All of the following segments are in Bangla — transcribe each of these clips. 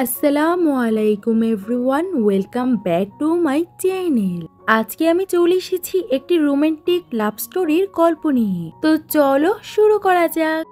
আসসালামু আলাইকুম everyone, welcome back to my channel. আজকে আমি চলে এসেছি একটি রোমান্টিক লাভ স্টোরির গল্প নিয়ে। তো চলো শুরু করা যাক।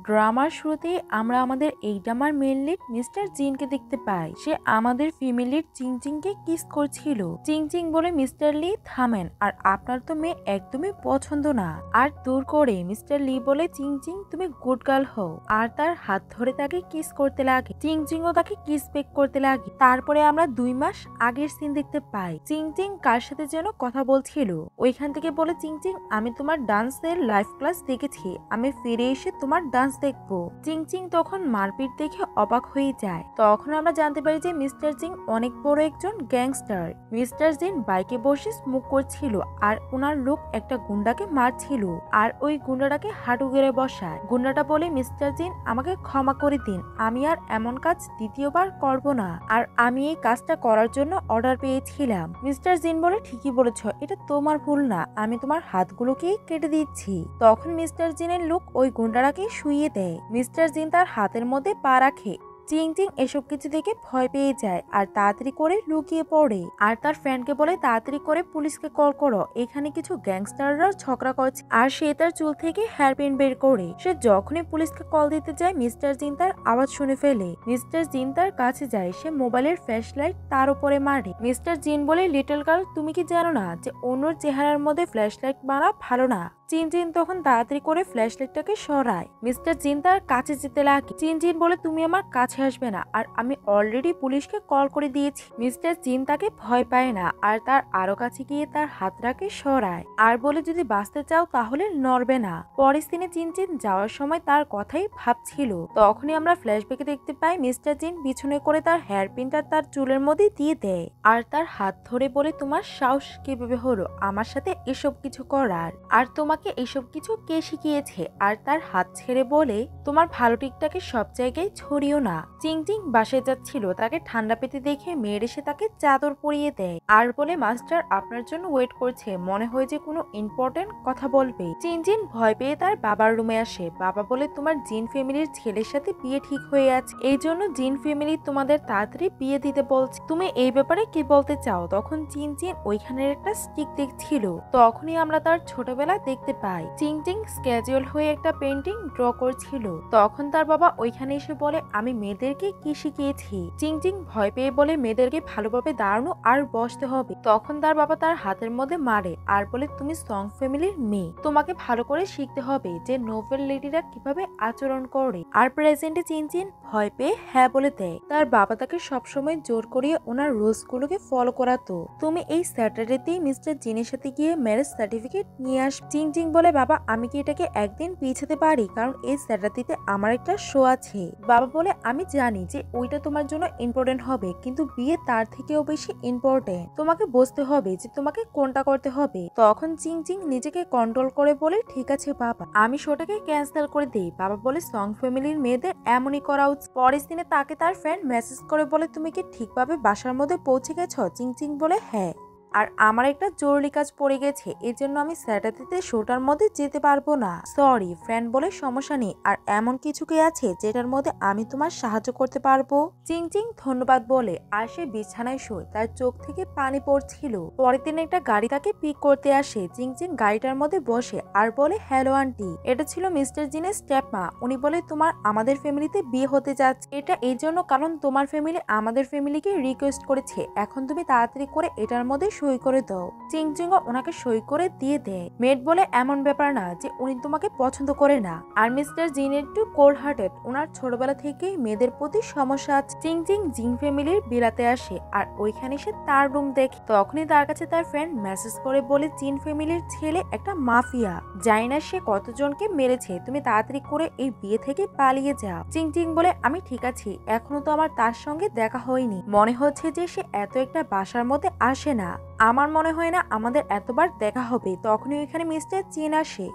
ড্রামার শুরুতে আমরা আমাদের এই ড্রামার মেন লিড মিস্টার জিনকে দেখতে পাই। সে আমাদের ফিমেল চিংচিংকে কিস করছিল। চিংচিং বলে, মিস্টার লি থামেন, আর আপনার তো মেয়ে একদমই পছন্দ না। আর দূর করে মিস্টার লি বলে, চিংচিং তুমি গুড গার্ল হও, আর তার হাত ধরে তাকে কিস করতে লাগে। চিংচিংও তাকে কিস বেক করতে লাগে। তারপরে আমরা 2 মাস আগের সিন দেখতে পাই। চিংচিং কার সাথে যেন কথা বলছিল। ওইখান থেকে বলে, চিংচিং আমি তোমার ডান্সের লাইভ ক্লাস দেখেছি, আমি ফিরে এসে তোমার ডান্স দেখবো। চিংচিং তখন মারপিট দেখে অবাক হয়ে যায়। তখন আমরা জানতে পারি যে মিস্টার জিং অনেক বড় একজন গ্যাংস্টার। মিস্টার জিন বাইকে বসে স্মোক করছিল, আর ওনার লোক একটা গুন্ডাকে মারছিল, আর ওই গুন্ডাটাকে হাঁটু গেড়ে বসায়। গুন্ডাটা বলে, মিস্টার জিন আমাকে ক্ষমা করে দিন, আমি আর এমন কাজ দ্বিতীয়বার করব না, আর আমি এই কাজটা করার জন্য অর্ডার পেয়েছিলাম। মিস্টার জিন বলে, ঠিকই বলেছ, এটা তোমার ভুল না, আমি তোমার হাতগুলোকেই কেটে দিচ্ছি। তখন মিস্টার জিনের লোক ওই গুন্ডাটাকে শুইয়ে দেয়। মিস্টার জিন তার হাতের মধ্যে পা রাখে। চিংচিং এসব কিছু দেখে ভয় পেয়ে যায়, আর তাড়াতাড়ি করে লুকিয়ে পড়ে, আর তার ফ্রেন্ডকে বলে তাড়াতাড়ি করে পুলিশকে কল করো, এখানে কিছু গ্যাংস্টাররা ঝগড়া করছে। আর সে তার চুল থেকে হেয়ারপিন বের করে। সে যখনই পুলিশকে কল দিতে যায়, মিস্টার জিন তার আওয়াজ শুনে ফেলে। মিস্টার জিন তার কাছে যায়, সে মোবাইলের ফ্ল্যাশ লাইট তার উপরে মারে। মিস্টার জিন বলে, লিটল গার্ল তুমি কি জানো না যে অন্যর চেহারার মধ্যে ফ্ল্যাশ লাইট মারা ভালো না। চিনচিন তখন তাড়াতাড়ি করে ফ্ল্যাশ লাইটটাকে সরায়। মিস্টার জিন তার কাছে যেতে লাগে। চিনচিন বলে, তুমি আমার কাছে আসবে না, আর আমি অলরেডি পুলিশকে কল করে দিয়েছি। মিস্টার জিন তাকে ভয় পায় না, আর তার আরো কাছে গিয়ে তার হাতটাকে সরায়, আর বলে, যদি বাঁচতে চাও তাহলে নড়বে না। পরের দিনে চিনচিন যাওয়ার সময় তার কথাই ভাবছিল। তখনই আমরা ফ্ল্যাশব্যাকে দেখতে পাই মিস্টার জিন পিছনে করে তার হেয়ারপিনটা তার চুলের মধ্যে দিয়ে দেয়, আর তার হাত ধরে বলে, তোমার সাহস কিভাবে হলো আমার সাথে এসব কিছু করার, আর তোমাকে এইসব কিছু কে শিখিয়েছে। আর তার হাত ছেড়ে বলে, তোমার ভালো টিকটাকে সব জায়গায় ছড়িও না। চিংচিং বাসে যাচ্ছিল, তাকে ঠান্ডা পেতে দেখে মেয়ের এসে তাকে চাদর পরিয়ে দেয়, আর বলে, মাস্টার আপনার জন্য ওয়েট করছে, মনে হয় যে কোনো ইম্পর্টেন্ট কথা বলবে। চিনচিন ভয় পেয়ে তার বাবার রুমে আসে। বাবা বলে, তোমার জিন ফ্যামিলির ছেলের সাথে বিয়ে ঠিক হয়ে আছে, এই জন্য জিন ফ্যামিলি তোমাদের তাড়াতাড়ি বিয়ে দিতে বলছে, তুমি এই ব্যাপারে কি বলতে চাও। তখন চিনচিন ওইখানের একটা স্টিক দেখছিল। তখনই আমরা তার ছোটবেলা দেখতে পাই। চিংচিং স্ক্যাজুয়াল হয়ে একটা পেন্টিং ড্র করছিল। তখন তার বাবা ওইখানে এসে বলে, আমি মেয়েদেরকে কি শিখিয়েছি। চিংচিং ভয় পেয়ে বলে, মেয়েদেরকে ভালোভাবে দাঁড়ানো আর বসতে হবে। তখন তার বাবা তার হাতের মধ্যে মারে, আর বলে, তুমি সং ফ্যামিলির মেয়ে, তোমাকে ভালো করে শিখতে হবে যে নোবেল লেডিরা কিভাবে আচরণ করে। আর প্রেজেন্টে চিনচিন ভয় পেয়ে হ্যাঁ বলে দেয়। তার বাবা তাকে সবসময় জোর করিয়ে ওনার রুলস গুলোকে ফলো করাতো। তুমি এই স্যাটারডেতেই মিস্টার জিনের সাথে গিয়ে ম্যারেজ সার্টিফিকেট নিয়ে আস। চিংচিং বলে, বাবা আমি কি এটাকে একদিন পিছাতে পারি, কারণ এই স্যাটারডেতে আমার একটা শো আছে। বাবা বলে, আমি জানি যে ওইটা তোমার জন্য ইম্পর্টেন্ট হবে, কিন্তু বিয়ে তার থেকেও বেশি ইম্পর্টেন্ট, তোমাকে বুঝতে হবে যে তোমাকে কোনটা করতে হবে। তখন চিংচিং নিজেকে কন্ট্রোল করে বলে, ঠিক আছে বাবা, আমি শোটাকে ক্যান্সেল করে দিই। বাবা বলে, সং ফ্যামিলির মেয়েদের এমনই করা উচিত। পরের দিনে তাকে তার ফ্রেন্ড মেসেজ করে বলে, তুমি কি ঠিকভাবে বাসার মধ্যে পৌঁছে গেছো। চিংচিং বলে, হ্যাঁ, আর আমার একটা জরুরি কাজ পড়ে গেছে, এর জন্য আমি স্যাটারডেতে শোটার মধ্যে যেতে পারবো না। সরি। ফ্রেন্ড বলে, সমস্যা নেই, আর এমন কিছু কি আছে যেটার মধ্যে আমি তোমার সাহায্য করতে পারবো। চিংচিং ধন্যবাদ বলে, আর সে বিছানায় শোয়, তার চোখ থেকে পানি পড়ছিল। পরের দিন একটা গাড়ি তাকে পিক করতে আসে। চিংচিং গাড়িটার মধ্যে বসে আর বলে, হ্যালো আন্টি, এটা ছিল মিস্টার জিনের স্টেপ মা। উনি বলে, তোমার আমাদের ফ্যামিলিতে বিয়ে হতে যাচ্ছে, এটা এই জন্য কারণ তোমার ফ্যামিলি আমাদের ফ্যামিলিকে রিকোয়েস্ট করেছে, এখন তুমি তাড়াতাড়ি করে এটার মধ্যে সই করে দাও। চিংচিং ওনাকে সই করে দিয়ে দেয়। মেড বলে, এমন ব্যাপার না যে উনি তোমাকে পছন্দ করে না, আর মিস্টার জিন একটু কোল্ড হার্টেড, ওনার ছোটবেলা থেকেই মেয়েদের প্রতি সমস্যা আছে। চিংচিং জিন ফ্যামিলির বিলাতে আসে, আর ওইখানে সে তার রুম দেখে। তখনই তার কাছে তার ফ্রেন্ড মেসেজ করে বলে, জিন ফ্যামিলির ছেলে একটা মাফিয়া, জানি না সে কতজনকে মেরেছে, তুমি তাড়াতাড়ি করে এই বিয়ে থেকে পালিয়ে যাও। চিংচিং বলে, আমি ঠিক আছি, এখনো তো আমার তার সঙ্গে দেখা হয়নি, মনে হচ্ছে যে সে এত একটা বাসার মধ্যে আসে না, আমার মনে হয় না আমাদের এতবার দেখা হবে। তখনই ওইখানে মিস্টার চিন আসে।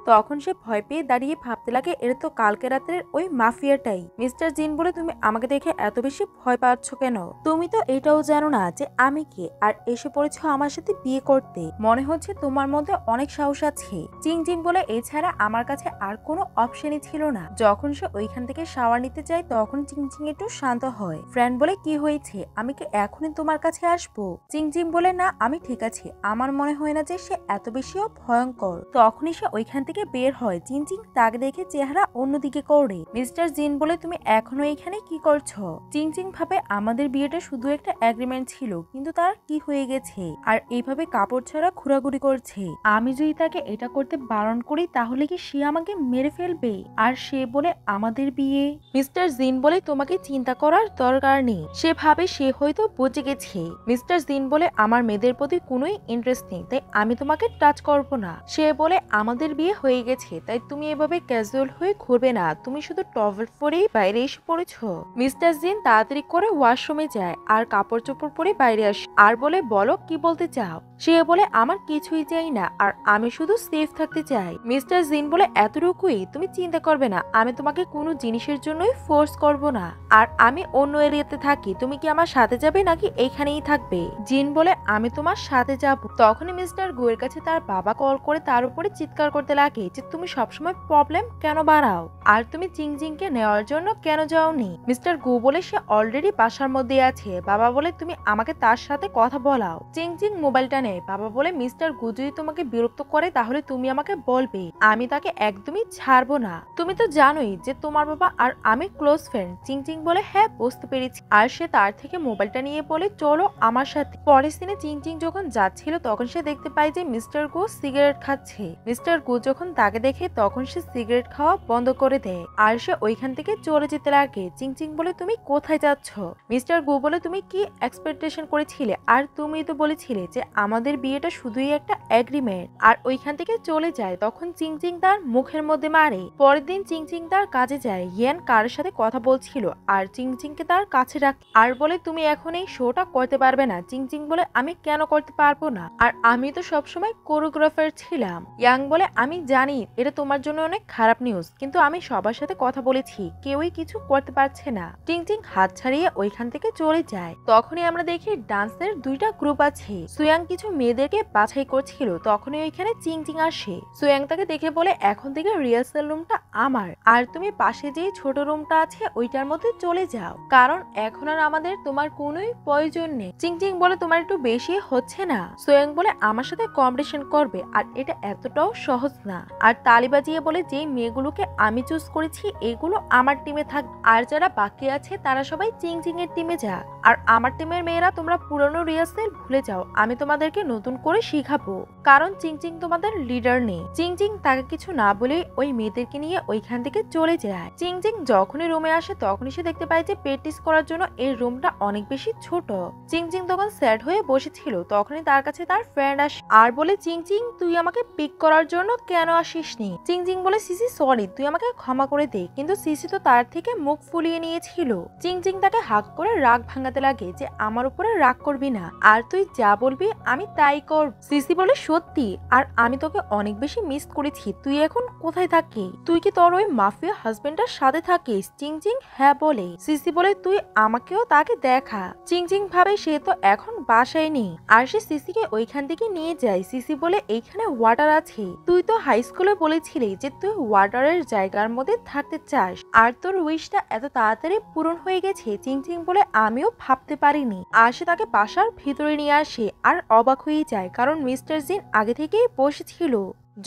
তখন সে ভয় পেয়ে দাঁড়িয়ে ভাবতে লাগে এটা তো কালকে রাতের ওই মাফিয়াটাই। মিস্টার জিন বলে তুমি আমাকে দেখে এত বেশি ভয় পাচ্ছ কেন? তুমি তো এটাও জানো না যে আমি কে, আর এসে পড়েছো আমার সাথে বিয়ে করতে। মনে হচ্ছে তোমার মধ্যে অনেক সাহস আছে। চিং চিং বলে এছাড়া আমার কাছে আর কোনো অপশনই ছিল না। যখন সে ওইখান থেকে শাওয়ার নিতে যায় তখন চিং চিং একটু শান্ত হয়। ফ্রেন্ড বলে কি হয়েছে, আমি কি এখনই তোমার কাছে আসবো? চিং চিং বলে না আমি ঠিক আছি, আমার মনে হয় না যে সে এত বেশিও ভয়ঙ্কর। তখনই সে ওইখান থেকে বের হয়। চিং চিং তাকে দেখে চেহারা অন্যদিকে করে। মিস্টার জিন বলে তুমি এখনো এখানে কি করছো? চিং চিং ভাবে আমাদের বিয়েটা শুধু একটা এগ্রিমেন্ট ছিল, কিন্তু তার কি হয়ে গেছে আর এইভাবে কাপড় ছাড়া ঘোরাঘুরি করছে। আমি যদি তাকে এটা করতে বারণ করি তাহলে কি সে আমাকে মেরে ফেলবে? আর সে বলে আমাদের বিয়ে। মিস্টার জিন বলে তোমাকে চিন্তা করার দরকার নেই, সে ভাবে সে হয়তো বুঝে গেছে। মিস্টার জিন বলে আমার মেয়েদের প্রতি কোনোই ইন্টারেস্ট নেই, তাই আমি তোমাকে টাচ করব না। সে বলে আমাদের বিয়ে হয়ে গেছে, তাই তুমি এভাবে ক্যাজুয়াল হয়ে ঘুরবে না, তুমি শুধু টভেল পরেই বাইরে এসে পড়েছো। মিস্টার জিন তাড়াতাড়ি করে ওয়াশরুমে যায় আর কাপড় চোপড় পরে বাইরে আসে আর বলে বলো কি বলতে চাও? সে বলে আমার কিছুই চাই না, আর আমি শুধু সেফ থাকতে চাই। মিস্টার জিন বলে এতটুকুই, তুমি চিন্তা করবে না, আমি তোমাকে কোনো জিনিসের জন্যই ফোর্স করব না। আর আমি অন্য এরিয়াতে থাকি, তুমি কি আমার সাথে যাবে নাকি এইখানেই থাকবে? জিন বলে আমি তোমার সাথে যাব। তখনই মিস্টার গুয়ের কাছে তার বাবা কল করে তার উপরে চিৎকার করতে লাগে যে তুমি সবসময় প্রবলেম কেন বাড়াও, আর তুমি চিং চিংকে নেওয়ার জন্য কেন যাওনি? মিস্টার গু বলে সে অলরেডি বাসার মধ্যে আছে। বাবা বলে তুমি আমাকে তার সাথে কথা বলাও। চিং চিং মোবাইলটা নেয়। বাবা বলে মিস্টার গু যদি তোমাকে বিরক্ত করে তাহলে তুমি আমাকে বলবে, আমি তাকে একদমই ছাড়বো না। তুমি তো জানোই যে তোমার বাবা আর আমি ক্লোজ ফ্রেন্ড। চিং চিং বলে হ্যাঁ বুঝতে পেরেছি। আর সে তার থেকে মোবাইলটা নিয়ে বলে চলো আমার সাথে। পরের দিনে চিং চিং যখন যাচ্ছিল তখন সে দেখতে পায় যে মিস্টার গু সিগারেট খাচ্ছে। মিস্টার গু যখন তাকে দেখে তখন সে সিগারেট খাওয়া বন্ধ করে দেয় আর সে ওইখান থেকে চলে যেতে লাগে। চিং চিং বলে তুমি কোথায় যাচ্ছ? মিস্টার গু বলে তুমি কি এক্সপেকটেশন করেছিলে? আর তুমি তো বলেছিলে যে আমাদের বিয়েটা শুধুই একটা এগ্রিমেন্ট। আর ওইখান থেকে চলে যায়। তখন চিং চিং তার মুখের মধ্যে মারে। পরের দিন চিং চিং তার কাজে যায়। ইয়ান কারের সাথে কথা বলছিল আর চিং চিংকে তার কাছে রাখ আর বলে তুমি এখন এই শোটা করতে পারবে না। চিং চিং বলে আমি কেন করতে পারবো না, আর আমি তো সবসময় কোরিওগ্রাফার ছিলাম। ইয়াং বলে আমি জানি এটা তোমার জন্য অনেক খারাপ নিউজ, কিন্তু আমি সবার সাথে কথা বলেছি, কেউই কিছু করতে পারছে না। চিং চিং হাত ছাড়িয়ে ওইখান থেকে চলে যায়। তখনই আমরা দেখি ডান্সের দুইটা গ্রুপ আছে। সুয়াং কিছু মেয়েদেরকে বাছাই করছিল। তখনই ওইখানে চিং চিং আসে। সুয়াং তাকে দেখে বলে এখন থেকে রিহার্সাল রুমটা আমার, আর তুমি পাশে যে ছোট রুমটা আছে ওইটার মধ্যে চলে যাও, কারণ এখন আর আমাদের তোমার কোনোই প্রয়োজন নেই। চিং চিং বলে তোমার একটু বেশি হচ্ছে না? সুয়াং বলে আমার সাথে কম্পিটিশন করবে, আর এটা এতটাও সহজ না। আর তালি বাজিয়ে বলে যেই মেয়েগুলোকে আমি চুজ করেছি এগুলো আমার টিমে থাক, আর যারা বাকি আছে তারা সবাই চিং চিং এর টিমে যাক। আর আমার টিমের মেয়েরা তোমরা পুরনো রিহার্সাল ভুলে যাও, আমি তোমাদেরকে নতুন করে শিখাবো, কারণ চিং চিং তোমাদের লিডার নেই। চিং চিং তাকে কিছু না বলে ওই মেয়েদেরকে নিয়ে ওইখান থেকে চলে যায়। চিং চিং যখনই রুমে আসে তখনই সে দেখতে পায় যে প্র্যাকটিস করার জন্য এই রুমটা অনেক বেশি ছোট। চিং চিং তখন স্যাড হয়ে বসেছিল। তখনই তার কাছে তার ফ্রেন্ড আসে আর বলে চিং চিং তুই আমাকে পিক করার জন্য কেন আসিসনি? চিং চিং বলে সিসি সরি, তুই আমাকে ক্ষমা করে দে। কিন্তু সিসি তো তার থেকে মুখ ফুলিয়ে নিয়েছিল। চিং চিং তাকে হাক করে রাগ ভাঙাতে লাগে যে আমার উপরে রাগ করবি না, আর তুই যা বলবি আমি তাই কর। সিসি বলে সত্যি, আর আমি তোকে অনেক বেশি মিস করেছি। তুই এখন কোথায় থাকিস? তুই কি তোর ওই মাফিয়া হাজবেন্ডের সাথে থাকিস? চিং চিং হ্যাঁ বলে। সিসি বলে তুই আমাকেও তাকে দেখা। চিং চিং ভাবে সে তো এখন বাসায় নেই, আর সে সিসিকে ওইখান থেকে নিয়ে যায়। সিসি বলে এইখানে ওয়াটার আছে, তুই তো হাই স্কুলে বলেছিলি যে তুই ওয়াটারের জায়গার মধ্যে থাকতে চাস, আর তোর উইশটা এত তাড়াতাড়ি পূরণ হয়ে গেছে। চিং চিং বলে আমিও ভাবতে পারিনি। আর সে তাকে বাসার ভিতরে নিয়ে আসে আর অবাক হয়ে যায়, কারণ মিস্টার জিন আগে থেকেই বসেছিল।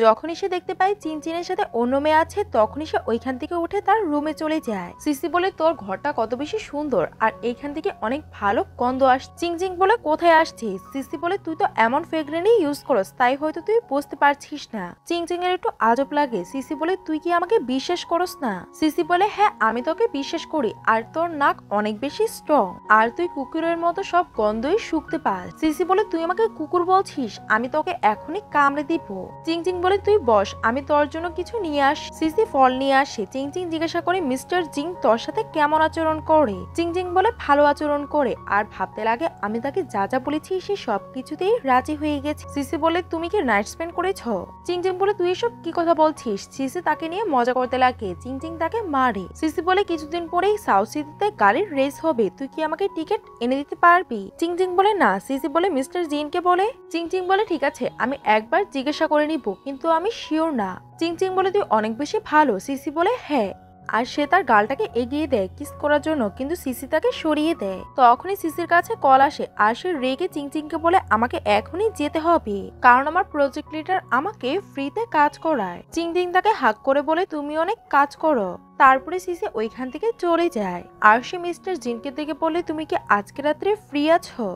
যখনই সে দেখতে পায় চিনচিনের সাথে অন্য মেয়ে আছে তখনই সে ওইখান থেকে উঠে তার রুমে চলে যায়। সিসি বলে তোর ঘরটা কত বেশি সুন্দর, আর এইখান থেকে অনেক ভালো গন্ধ আসছে। চিংচিং বলে কোথায় আসছিস? সিসি বলে তুই তো এমন ফ্রেগরেন্সই ইউজ করস, তাই হয়তো তুই বুঝতে পারছিস না। চিংচিং এর একটু আজব লাগে। সিসি বলে তুই কি আমাকে বিশ্বাস করস না? সিসি বলে হ্যাঁ আমি তোকে বিশ্বাস করি, আর তোর নাক অনেক বেশি স্ট্রং, আর তুই কুকুরের মতো সব গন্ধই শুকতে পাস। সিসি বলে তুই আমাকে কুকুর বলছিস, আমি তোকে এখনই কামড়ে দিব। চিংচিং বলে তুই বস, আমি তোর জন্য কিছু নিয়ে আস। সিসি ফল নিয়ে আসে। চিংচিং জিজ্ঞাসা করে মিস্টার জিং তোর সাথে কেমন আচরণ করে। চিংচিং বলে ভালো আচরণ করে, আর ভাবতে লাগে আমি তাকে যা যা বলেছি সে সবকিছুতেই রাজি হয়ে গেছে। সিসি বলে তুমি কি নাইট স্পেন্ড করেছ? চিংচিং বলে তুই এসব কি কথা বলছিস। সিসি তাকে নিয়ে মজা করতে লাগে। চিংচিং তাকে মারে। সিসি বলে কিছুদিন পরেই সাউথ সিটিতে গাড়ির রেস হবে, তুই কি আমাকে টিকিট এনে দিতে পারবি? চিংচিং বলে না। সিসি বলে মিস্টার জিনকে বলে। চিংচিং বলে ঠিক আছে, আমি একবার জিজ্ঞাসা করে নিব, কিন্তু আমি শিওর না। চিংচিং বলে তুই অনেক বেশি ভালো। সিসি বলে হ্যাঁ, আর সে তার গালটাকে এগিয়ে দেয় কিস করার জন্য, কিন্তু সিসি তাকে সরিয়ে দেয়। তখনই সিসির কাছে কল আসে, আর সে রেগে চিংচিংকে বলে আমাকে এখনই যেতে হবে, কারণ আমার প্রজেক্ট লিডার আমাকে ফ্রিতে কাজ করায়। চিংচিং তাকে হাক করে বলে তুমি অনেক কাজ করো। তারপরে সিসি ওইখান থেকে চলে যায়, আর সে মিস্টার জিনকে দেখে বলে তুমি কি আজকে রাত্রে ফ্রি আছো?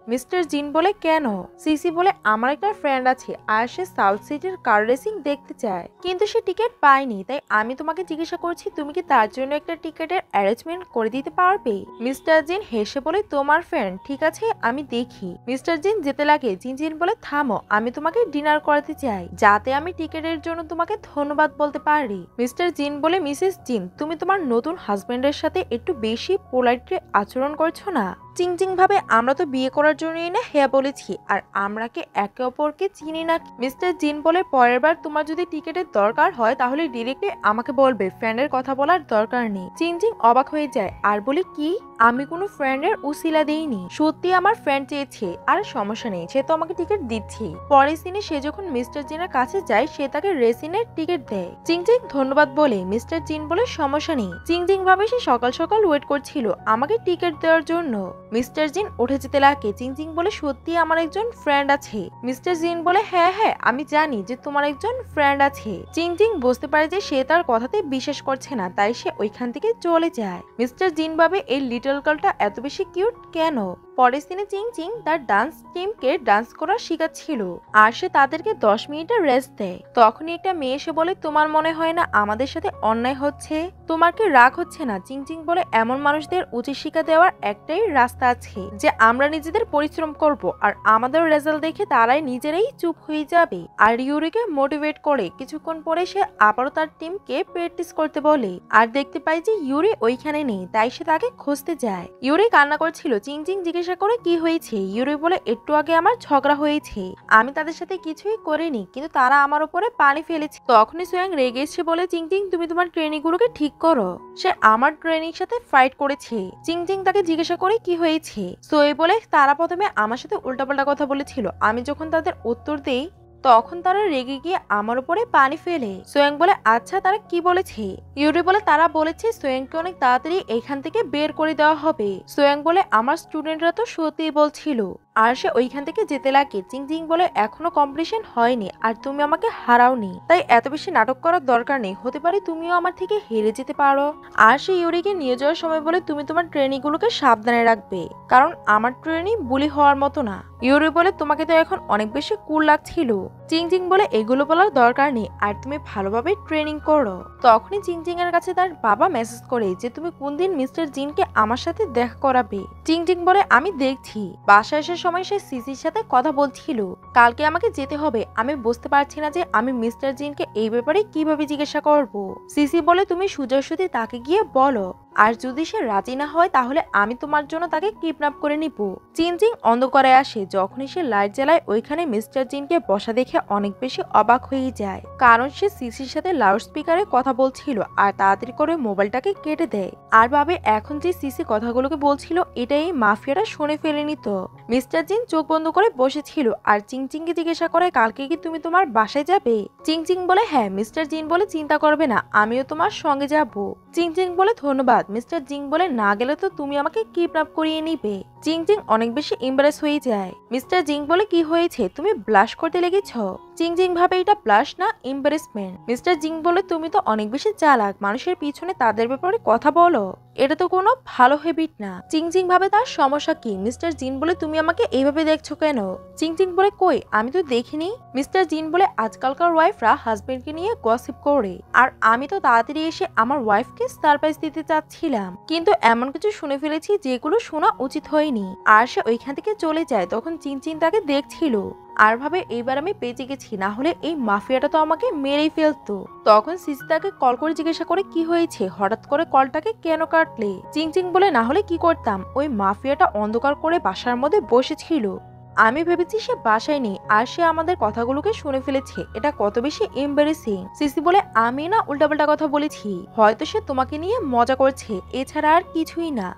মিস্টার জিন বলে কেন? সিসি বলে আমার একটা ফ্রেন্ড আছে, আর সে সাউথ সিটির কার রেসিং দেখতে চায়, কিন্তু সে টিকিট পায়নি, তাই আমি তোমাকে জিজ্ঞাসা করছি তুমি কি তার জন্য একটা টিকিটের অ্যারেঞ্জমেন্ট করে দিতে পারবে? মিস্টার জিন হেসে বলে তোমার ফ্রেন্ড, ঠিক আছে আমি দেখি। মিস্টার জিন যেতে লাগে। জিন বলে থামো, আমি তোমাকে ডিনার করাতে চাই, যাতে আমি টিকিটের জন্য তোমাকে ধন্যবাদ বলতে পারি। মিস্টার জিন বলে মিসেস জিন তুমি তোমার নতুন হাজবেন্ডের সাথে একটু বেশি পোলাইটলি আচরণ করছো না? চিংচিং ভাবে আমরা তো বিয়ে করার জন্যই না হ্যাঁ বলেছি, আর আমরা কি একে অপরকে চিনি না? মিস্টার জিন বলে পরের বার তোমার যদি টিকিটের দরকার হয় তাহলে ডিরেক্টলি আমাকে বলবে, ফ্রেন্ডের কথা বলার দরকার নেই। চিংচিং অবাক হয়ে যায় আর বলে কি আমি কোনো ফ্রেন্ডের উসিলা দেইনি, সত্যি আমার ফ্রেন্ড চেয়েছে, আর সমস্যা নেই, সে তো আমাকে টিকিট দিচ্ছে। পরের দিনে সে যখন মিস্টার জিনের কাছে যায় সে তাকে রেসিনের টিকিট দেয়। চিংচিং ধন্যবাদ বলে। মিস্টার জিন বলে সমস্যা নেই। চিংচিং ভাবে সে সকাল সকাল ওয়েট করছিল আমাকে টিকিট দেওয়ার জন্য। মিস্টার জিন উঠে যেতে লাগে। চিংচিং বলে সত্যি আমার একজন ফ্রেন্ড আছে। মিস্টার জিন বলে হ্যাঁ হ্যাঁ আমি জানি যে তোমার একজন ফ্রেন্ড আছে। চিংচিং বুঝতে পারে যে সে তার কথাতে বিশ্বাস করছে না, তাই সে ওইখান থেকে চলে যায়। মিস্টার জিন ভাবে এই লিটল গার্লটা এত বেশি কিউট কেন। পরের দিনে চিংচিং তার ডান্স টিমকে ডান্স করা শেখাচ্ছিল, আর সে তাদেরকে 10 মিনিটের রেস্ট দেয়। তখনই একটা মেয়ে এসে বলে তোমার মনে হয় না আমাদের সাথে অন্যায় হচ্ছে? তোমার কি রাগ হচ্ছে না? চিংচিং বলে এমন মানুষদের উচিত শিক্ষা দেওয়ার একটাই রাস্তা আছে, যে আমরা নিজেদের পরিশ্রম করব, আর আমাদের রেজাল্ট দেখে তারাই নিজেরাই চুপ হয়ে যাবে। আর ইউরিকে মোটিভেট করে। কিছুক্ষণ পরে সে আবারও তার টিমকে প্র্যাকটিস করতে বলে, আর দেখতে পায় যে ইউরি ওইখানে নেই, তাই সে তাকে খুঁজতে যায়। ইউরি কান্না করছিল। চিংচিং জিজ্ঞাসা করে কি হয়েছে। ইউরি বলে একটু আগে আমার ঝগড়া হয়েছে, আমি তাদের সাথে কিছুই করিনি, কিন্তু তারা আমার উপরে পানি ফেলেছে। তখনই সোয়াং রেগে এসে বলে চিংচিং তুমি তোমার ট্রেনিং গুলোকে ঠিক করো, সে আমার ট্রেনিং সাথে ফাইট করেছে। চিংচিং তাকে জিজ্ঞাসা করে কি হয়েছে। সোয়ে বলে তারা প্রথমে আমার সাথে উল্টাপাল্টা কথা বলেছিল, আমি যখন তাদের উত্তর দেই তখন তারা রেগে গিয়ে আমার উপরে পানি ফেলে। সোয়াং বলে আচ্ছা তারা কি বলেছে? ইউরি বলে তারা বলেছে সোয়াংকে অনেক তাড়াতাড়ি এখান থেকে বের করে দেওয়া হবে। সোয়াং বলে আমার স্টুডেন্টরা তো সত্যিই বলছিল, আর সে ওইখান থেকে যেতে লাগে। চিংচিং বলে এখনো কম্পিটিশন হয়নি, আর তুমি আমাকে হারাওনি, তাই এত বেশি নাটক করার দরকার নেই, হতে পারে তুমিও আমার থেকে হেরে যেতে পারো। আর সে ইউরিকে নিয়ে যাওয়ার সময় বলে তুমি তোমার ট্রেনিগুলোকে সাবধানে রাখবে, কারণ আমার ট্রেনি বুলি হওয়ার মতো না। ইউরি বলে তোমাকে তো এখন অনেক বেশি কুল লাগছিল। চিংচিং বলে এগুলো বলার দরকার নেই, আর তুমি ভালোভাবে ট্রেনিং করো। তখনই চিংচিং এর কাছে তার বাবা মেসেজ করে যে তুমি কোন দিন মিস্টার জিনকে আমার সাথে দেখা করাবে। চিংচিং বলে আমি দেখছি। বাসায় আসার সময় সে সিসির সাথে কথা বলছিল, কালকে আমাকে যেতে হবে, আমি বুঝতে পারছি না যে আমি মিস্টার জিনকে এই ব্যাপারে কিভাবে জিজ্ঞাসা করব। সিসি বলে তুমি সোজাসুজি তাকে গিয়ে বলো, আর যদি সে রাজি না হয় তাহলে আমি তোমার জন্য তাকে কিডন্যাপ করে নিব। চিংচিং অন্ধকারে আসে। যখনই সে লাইট জ্বালায় ওইখানে মিস্টার জিনকে বসা দেখে অনেক বেশি অবাক হয়ে যায়, কারণ সে সিসির সাথে লাউড স্পিকারে কথা বলছিল, আর তাড়াতাড়ি করে মোবাইলটাকে কেটে দেয়, আর ভাবে এখন যে সিসি কথাগুলোকে বলছিল এটাই মাফিয়ারা শুনে ফেলেনি। তো মিস্টার জিন চোখ বন্ধ করে বসেছিল, আর চিংচিংকে জিজ্ঞাসা করে কালকে কি তুমি তোমার বাসায় যাবে? চিংচিং বলে হ্যাঁ। মিস্টার জিন বলে চিন্তা করবে না, আমিও তোমার সঙ্গে যাব। চিংচিং বলে ধন্যবাদ। মিস্টার জিং বলে না গেলে তো তুমি আমাকে কিডন্যাপ করিয়ে নিবে। চিংচিং অনেক বেশি ইমপ্রেস হয়ে যায়। মিস্টার জিং বলে কি হয়েছে, তুমি ব্লাশ করতে লেগেছ? চিংচিং ভাবে এটা ব্লাশ না এম্বারেসমেন্ট। মিস্টার জিং বলে তুমি তো অনেক বেশি চালাক, মানুষের পিছনে তাদের ব্যাপারে কথা বলো, এটা তো কোনো ভালো হ্যাবিট না। চিংচিং ভাবে তার সমস্যা কি। মিস্টার জিন বলে তুমি আমাকে এইভাবে দেখছো কেন? চিংচিং বলে কই আমি তো দেখিনি। মিস্টার জিন বলে আজকালকার ওয়াইফরা হাজবেন্ডকে নিয়ে গসিপ করে, আর আমি তো তাড়াতাড়ি এসে আমার ওয়াইফকে সারপ্রাইজ দিতে চাচ্ছিলাম, কিন্তু এমন কিছু শুনে ফেলেছি যেগুলো শোনা উচিত হয়নি। আর সে ওইখান থেকে চলে যায়। তখন চিংচিং তাকে দেখছিল, আর ভাবে এইবার আমি বেঁচে গেছি, না হলে এই মাফিয়াটা তো আমাকে মেরেই ফেলতো। তখন সিসি তাকে কল করে জিজ্ঞাসা করে কি হয়েছে, হঠাৎ করে কলটাকে কেন কাটলে। চিংচিং বলে না হলে কি করতাম, ওই মাফিয়াটা অন্ধকার করে বাসার মধ্যে বসেছিল, আমি ভেবেছি সে বাসায় নেই আর সে আমাদের কথাগুলোকে শুনে ফেলেছে, এটা কত বেশি এম্বারেসিং। সিসি বলে আমি না উল্টাপাল্টা কথা বলেছি, হয়তো সে তোমাকে নিয়ে মজা করছে, এছাড়া আর কিছুই না,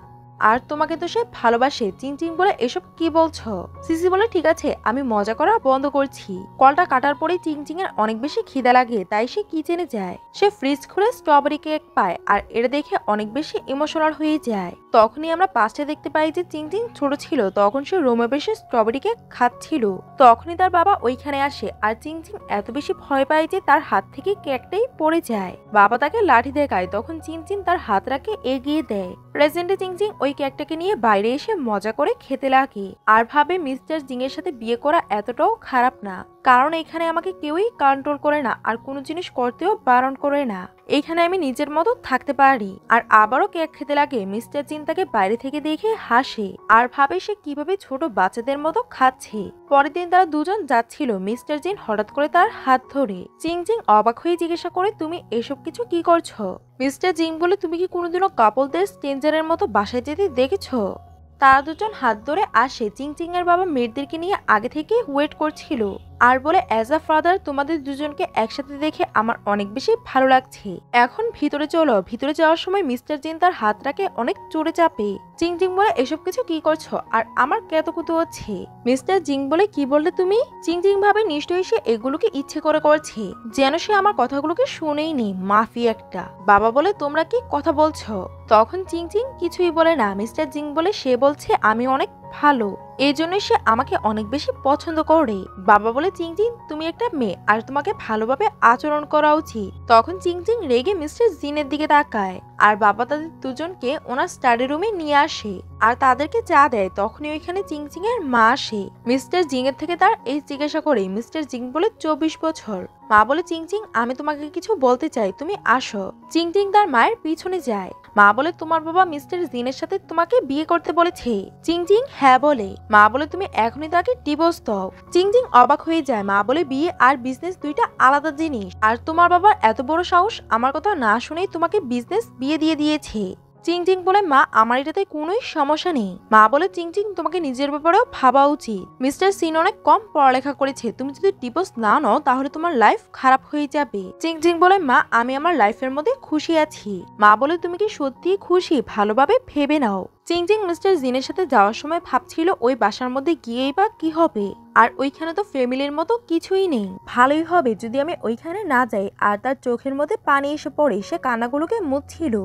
আর তোমাকে তো সে ভালোবাসে। চিংচিং বলে এসব কি বলছো। সিসি বলে ঠিক আছে আমি মজা করা বন্ধ করছি। কলটা কাটার পরে চিংচিং এর অনেক বেশি খিদা লাগে, তাই সে কিচেনে যায়। সে ফ্রিজ খুলে স্ট্রবেরি কেক পায় আর এটা দেখে অনেক বেশি ইমোশনাল হয়ে যায়। তখনই আমরা পাশে দেখতে পাই যে চিংচিং ছোট ছিল, তখন সে রুমে বসে স্ট্রবেরি কেক খাচ্ছিল। তখনই তার বাবা ওইখানে আসে আর চিংচিং এত বেশি ভয় পায় যে তার হাত থেকে কেকটাই পড়ে যায়। বাবা তাকে লাঠি দেখায়, তখন চিংচিং তার হাতটাকে এগিয়ে দেয়। প্রেজেন্টে চিংচিং ওই কেকটাকে নিয়ে বাইরে এসে মজা করে খেতে লাগে আর ভাবে মিস্টার জিং এর সাথে বিয়ে করা এতটাও খারাপ না, কারণ এখানে আমাকে কেউই কন্ট্রোল করে না আর কোনো জিনিস করতেও বারণ করে না, এইখানে আমি নিজের মতো থাকতে পারি। আর আবারও কেক খেতে লাগে। মিস্টার জিন তাকে বাইরে থেকে দেখে হাসে আর ভাবে সে কিভাবে ছোট বাচ্চাদের মতো খাচ্ছে। পরের দিন তারা দুজন যাচ্ছিল, মিস্টার জিন হঠাৎ করে তার হাত ধরে। চিংচিং অবাক হয়ে জিজ্ঞাসা করে তুমি এসব কিছু কি করছো। মিস্টার জিং বলে তুমি কি কোনোদিনও কাপলদের স্ট্রেঞ্জারের মতো বাসায় যেতে দেখেছো। তারা দুজন হাত ধরে আসে। চিংচিং এর বাবা মেয়েদেরকে নিয়ে আগে থেকে ওয়েট করছিল আর বলে অ্যাজ আ ফাদার তোমাদের দুজনকে একসাথে দেখে আমার অনেক বেশি ভালো লাগছে, এখন ভিতরে চলো। ভিতরে যাওয়ার সময় মিস্টার জিন তার হাতটাকে অনেক জোরে চাপে। চিংচিং বলে এসব কিছু কি করছো আর আমার কেতকুতু হচ্ছে। মিস্টার জিং বলে কি বললে তুমি। চিংচিং ভাবে নিশ্চয়ই সে এগুলোকে ইচ্ছে করে করছে, যেন সে আমার কথাগুলোকে শুনেই নি, মাফি একটা। বাবা বলে তোমরা কি কথা বলছো। তখন চিংচিং কিছুই বলে না। মিস্টার জিং বলে সে বলছে আমি অনেক ভালো, এই জন্য সে আমাকে অনেক বেশি পছন্দ করে। বাবা বলে চিংচিং তুমি একটা মেয়ে আর তোমাকে ভালোভাবে আচরণ করা উচিত। তখন চিংচিং রেগে মিস্টার জিনের দিকে তাকায় আর বাবা তাদের দুজনকে ওনার স্টাডি রুমে নিয়ে আসে আর তাদেরকে চা দেয়। তখনই ওইখানে চিংচিং এর মা আসে। মিস্টার জিং এর থেকে তার এই জিজ্ঞাসা করে। মিস্টার জিং বলে 24 বছর। মা বলে চিংচিং আমি তোমাকে কিছু বলতে চাই, তুমি আসো। চিংচিং তার মায়ের পিছনে যায়। মা বলে তোমার বাবা মিস্টার জিনের সাথে তোমাকে বিয়ে করতে বলেছে। চিংচিং হ্যাঁ বলে। মা বলে তুমি এখনই তাকে ডিভোর্স দাও। চিংচিং অবাক হয়ে যায়। মা বলে বিয়ে আর বিজনেস দুইটা আলাদা জিনিস, আর তোমার বাবার এত বড় সাহস আমার কথা না শুনেই তোমাকে বিজনেস বিয়ে দিয়ে দিয়েছে। চিংচিং বলে মা আমার এটাতে কোনোই সমস্যা নেই। মা বলে চিংচিং তোমাকে নিজের ব্যাপারেও ভাবা উচিত। মিস্টার সিন অনেক কম পড়ালেখা করেছে, তুমি যদি ডিভোর্স না নাও তাহলে তোমার লাইফ খারাপ হয়ে যাবে। চিংচিং বলে মা আমি আমার লাইফের মধ্যে খুশি আছি। মা বলে তুমি কি সত্যি খুশি, ভালোভাবে ভেবে নাও। চিংচিং মিস্টার জিনের সাথে যাওয়ার সময় ভাবছিল ওই বাসার মধ্যে গিয়েই বা কি হবে, আর ওইখানে তো ফ্যামিলির মতো কিছুই নেই, ভালোই হবে যদি আমি ওইখানে না যাই। আর তার চোখের মধ্যে পানি এসে পড়ে, সে কান্নাগুলোকে মুছছিল।